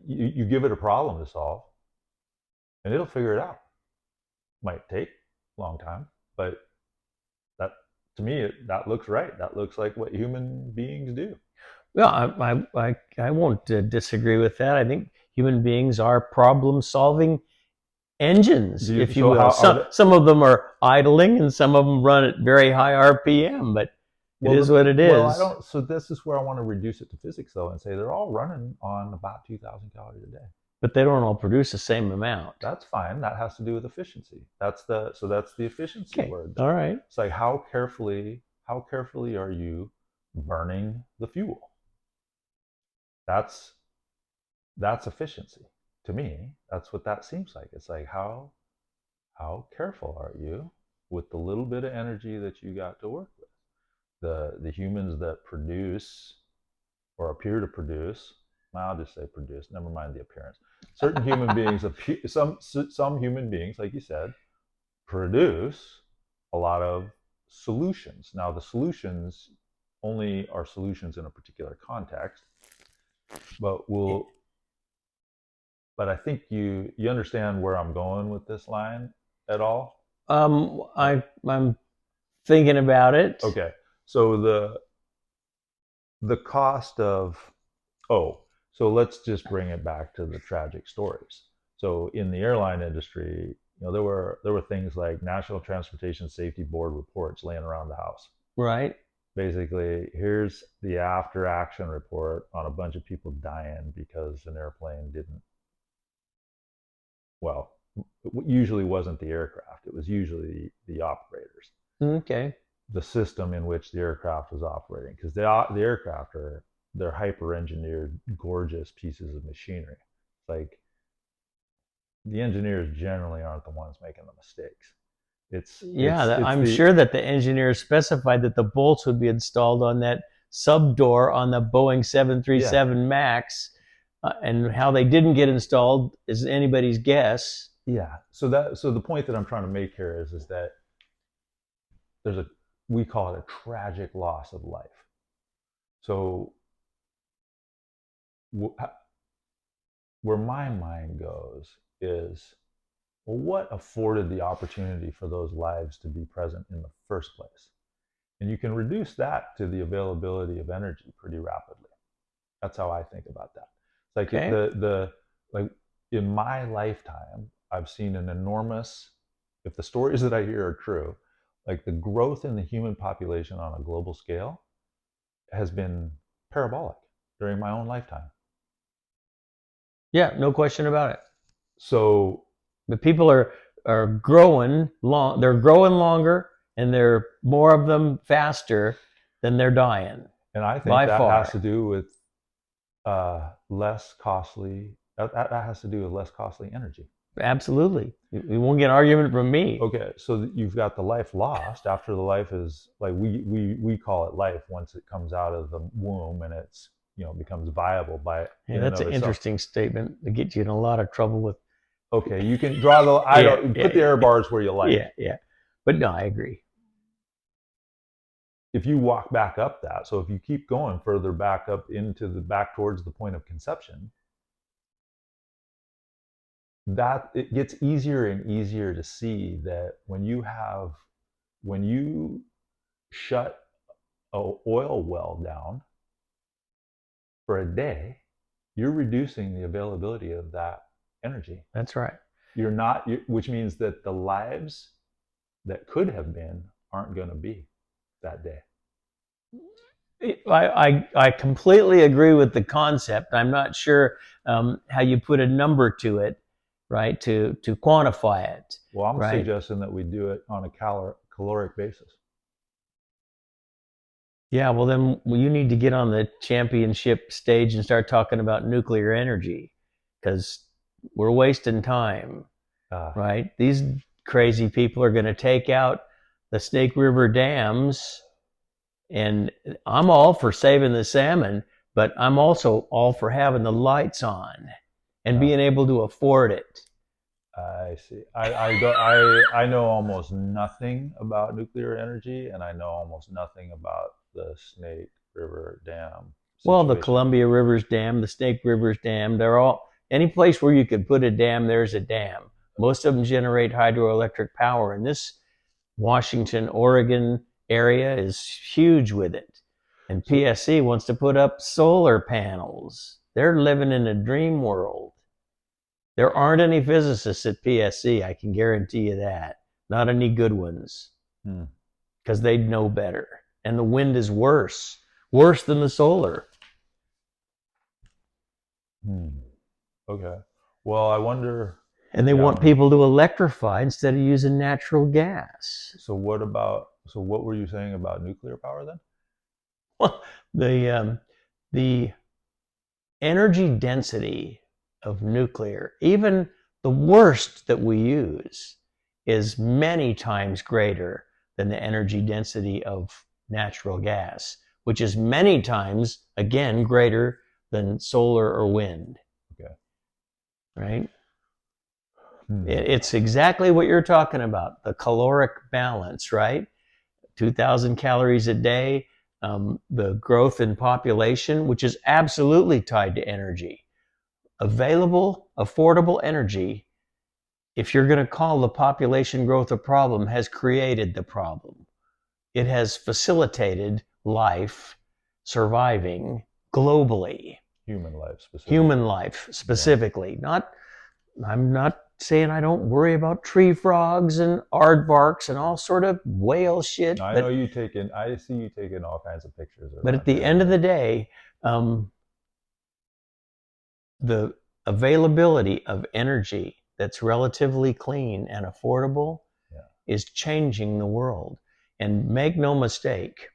you give it a problem to solve, and it'll figure it out. Might take a long time, but that to me that looks right. That looks like what human beings do. Well, I won't disagree with that. I think human beings are problem-solving engines, if you So will. how are they? Some of them are idling, and some of them run at very high RPM. But it is what it Well, I is. don't. So this is where I want to reduce it to physics, though, and say they're all running on about 2,000 calories a day. But they don't all produce the same amount. That's fine. That has to do with efficiency. That's the efficiency Okay. words. All right. It's like how carefully are you burning the fuel? That's that's efficiency to me. That's what that seems like. It's like how careful are you with the little bit of energy that you got to work with? The humans that produce or appear to produce, well, I'll just say produce, never mind the appearance. Certain human beings appear, some human beings, like you said, produce a lot of solutions. Now the solutions only are solutions in a particular context, but I think you understand where I'm going with this line at all. I'm thinking about it. Okay, so the cost of, oh, so let's just bring it back to the tragic stories. So in the airline industry, there were things like National Transportation Safety Board reports laying around the house. Right. Basically, here's the after action report on a bunch of people dying because an airplane didn't, well, it usually wasn't the aircraft, it was usually the operators, Okay. the system in which the aircraft was operating, because the aircraft they're hyper engineered, gorgeous pieces of machinery. Like, the engineers generally aren't the ones making the mistakes. Yeah, It's I'm the sure that the engineers specified that the bolts would be installed on that sub door on the Boeing Yeah, 737 Max, and how they didn't get installed is anybody's guess. yeah. So the point that I'm trying to make here is that there's a we call it a tragic loss of life. So where my mind goes is, well, what afforded the opportunity for those lives to be present in the first place? And you can reduce that to the availability of energy pretty rapidly. That's how I think about that. It's like Okay. like in my lifetime, I've seen an enormous, if the stories that I hear are true, like the growth in the human population on a global scale has been parabolic during my own lifetime. Yeah, no question about it. So, But people are growing long. They're growing longer, and there are more of them faster than they're dying and I think by that has far. to do with less costly. That has to do with less costly energy. Absolutely. You won't get an argument from me. Okay, so you've got the life lost after the life is, like, we call it life once it comes out of the womb and it's, becomes viable by Yeah, in and that's of an itself. interesting statement to get you in a lot of trouble with. Okay, you can draw the, I Yeah, don't yeah, put the error bars where you like. yeah, yeah. But no, I agree. If you walk back up that, so if you keep going further back up back towards the point of conception, that it gets easier and easier to see that when you shut a oil well down for a day, you're reducing the availability of that energy. That's right. You're not, which means that the lives that could have been aren't going to be that day. I completely agree with the concept. I'm not sure how you put a number to it, right? To quantify it, Well, I'm right? suggesting that we do it on a caloric basis. Yeah. Well, then you need to get on the championship stage and start talking about nuclear energy, because we're wasting time, Uh, right? These crazy people are going to take out the Snake River dams, and I'm all for saving the salmon, but I'm also all for having the lights on and being able to afford it. I see. I know almost nothing about nuclear energy, and I know almost nothing about the Snake River Dam Well, the situation. Columbia River's dam, the Snake River's dam, they're all, any place where you could put a dam, there's a dam. Most of them generate hydroelectric power, and this Washington, Oregon area is huge with it. And PSC wants to put up solar panels. They're living in a dream world. There aren't any physicists at PSC, I can guarantee you that. Not any good ones, because they'd know better. And the wind is worse than the solar. Okay. Well, I wonder. And they want people to electrify instead of using natural gas. So what were you saying about nuclear power then? Well, the energy density of nuclear, even the worst that we use, is many times greater than the energy density of natural gas, which is many times, again, greater than solar or wind. Okay. Right? It's exactly what you're talking about, the caloric balance, right? 2,000 calories a day, the growth in population, which is absolutely tied to energy. Available, affordable energy, if you're going to call the population growth a problem, has created the problem. It has facilitated life surviving globally. Human life specifically. Human life specifically. Yeah. I'm not saying I don't worry about tree frogs and aardvarks and all sort of whale shit. I know you taking. I see you taking all kinds of pictures. But at the end of the day, the availability of energy that's relatively clean and affordable is changing the world. And make no mistake,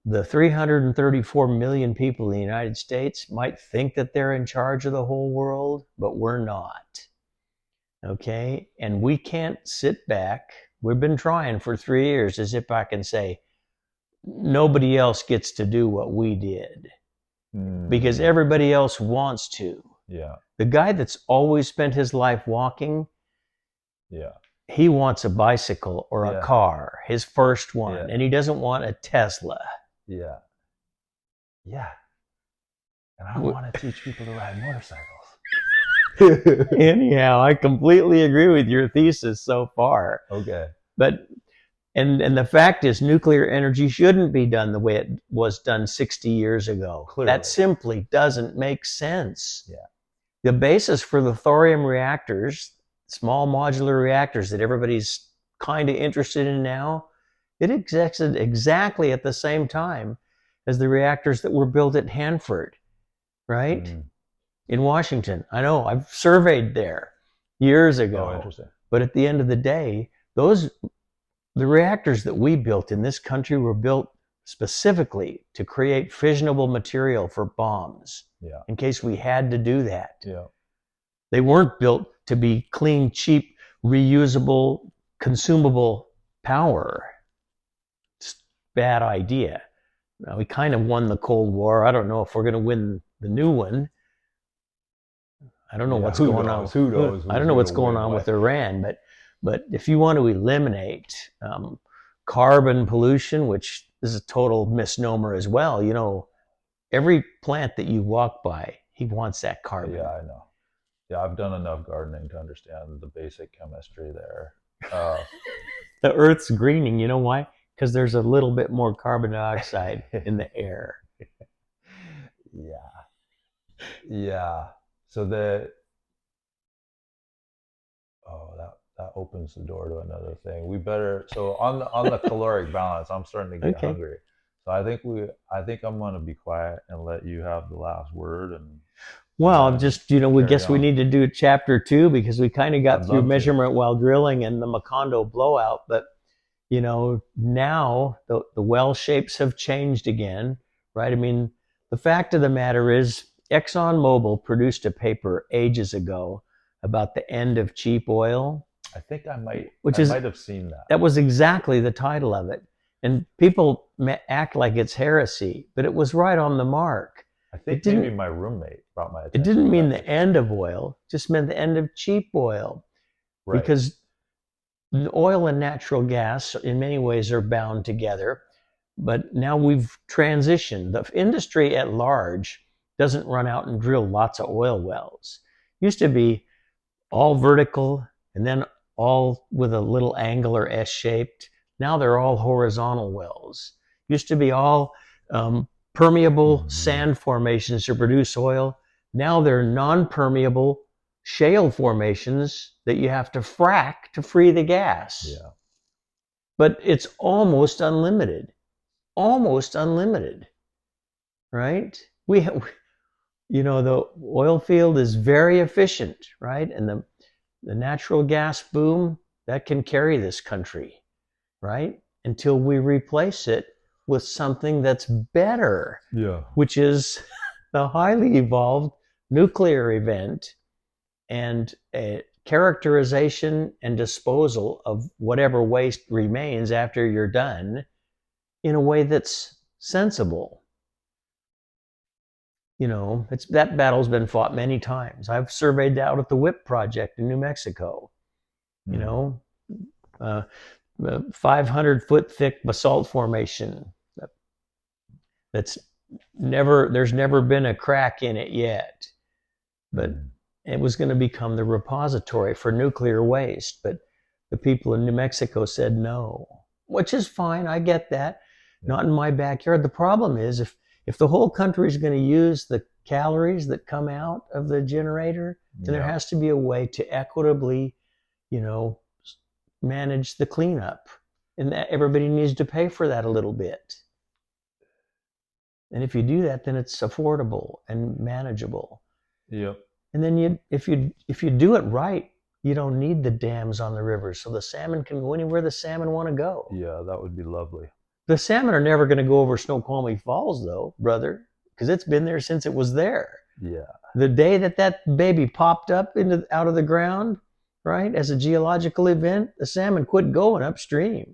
the 334 million people in the United States might think that they're in charge of the whole world, but we're not. Okay? And we can't sit back. We've been trying for 3 years to sit back and say, nobody else gets to do what we did. Because everybody else wants to. Yeah. The guy that's always spent his life walking, he wants a bicycle or a car, his first one, and he doesn't want a Tesla. Yeah. And I want to teach people to ride motorcycles. Anyhow, I completely agree with your thesis so far. Okay. But and the fact is, nuclear energy shouldn't be done the way it was done 60 years ago. Clearly. That simply doesn't make sense. Yeah. The basis for the thorium reactors, small modular reactors that everybody's kind of interested in now, it existed exactly at the same time as the reactors that were built at Hanford, right? In Washington. I know, I've surveyed there years ago. Oh, interesting. But at the end of the day, the reactors that we built in this country were built specifically to create fissionable material for bombs, in case we had to do that. Yeah. They weren't built to be clean, cheap, reusable, consumable power. It's a bad idea. Now, we kind of won the Cold War. I don't know if we're going to win the new one. I don't know what's going on. Who knows? I don't know what's going on with Iran, but if you want to eliminate carbon pollution, which is a total misnomer as well, you know, every plant that you walk by, he wants that carbon. Yeah, I know. Yeah, I've done enough gardening to understand the basic chemistry there. The Earth's greening. You know why? Because there's a little bit more carbon dioxide in the air. Yeah. So that opens the door to another thing. We better, so on the caloric balance, I'm starting to get hungry. So I think I'm going to be quiet and let you have the last word. And well, just, you know, we guess we need to do chapter 2 because we kind of got through measurement while drilling and the Macondo blowout. But, you know, now the well shapes have changed again, right? I mean, the fact of the matter is ExxonMobil produced a paper ages ago about the end of cheap oil. I think I might have seen that. That was exactly the title of it. And people act like it's heresy, but it was right on the mark. I think maybe my roommate brought my It attention didn't to mean that. the end of oil, it just meant the end of cheap oil. Right. Because oil and natural gas in many ways are bound together, but now we've transitioned. The industry at large doesn't run out and drill lots of oil wells. It used to be all vertical and then all with a little angular S-shaped. Now they're all horizontal wells. It used to be all permeable sand formations to produce oil. Now they're non-permeable shale formations that you have to frack to free the gas. Yeah. But it's almost unlimited. Almost unlimited. Right? The oil field is very efficient, right? And the natural gas boom, that can carry this country, right? Until we replace it with something that's better, Yeah. which is the highly evolved nuclear event and a characterization and disposal of whatever waste remains after you're done in a way that's sensible. That battle's been fought many times. I've surveyed out at the WHIP project in New Mexico. You know, 500-foot thick basalt formation there's never been a crack in it yet, but it was going to become the repository for nuclear waste. But the people in New Mexico said no, which is fine. I get that. Not in my backyard. The problem is if the whole country is going to use the calories that come out of the generator, then there has to be a way to equitably, manage the cleanup, and that everybody needs to pay for that a little bit. And if you do that, then it's affordable and manageable. Yep. And then if you do it right, you don't need the dams on the rivers, so the salmon can go anywhere the salmon want to go. Yeah, that would be lovely. The salmon are never going to go over Snoqualmie Falls, though, brother, because it's been there since it was there. Yeah. The day that baby popped up out of the ground, right, as a geological event, the salmon quit going upstream.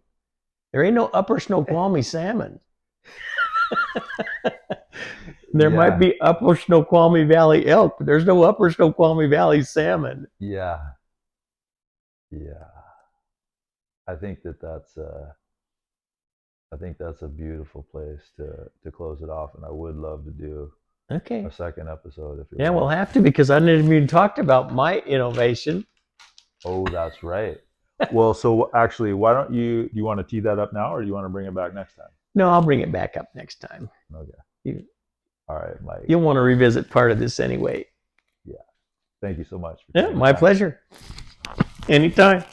There ain't no upper Snoqualmie salmon. There might be upper Snoqualmie Valley elk, but there's no upper Snoqualmie Valley salmon. Yeah. Yeah. I think that's a beautiful place to close it off, and I would love to do a second episode if you want. We'll have to, because I didn't even talked about my innovation. Oh, that's right. Well, so actually, do you want to tee that up now, or do you want to bring it back next time? No, I'll bring it back up next time. Okay. All right, Mike. You'll want to revisit part of this anyway. Yeah. Thank you so much. Yeah, my pleasure. Anytime.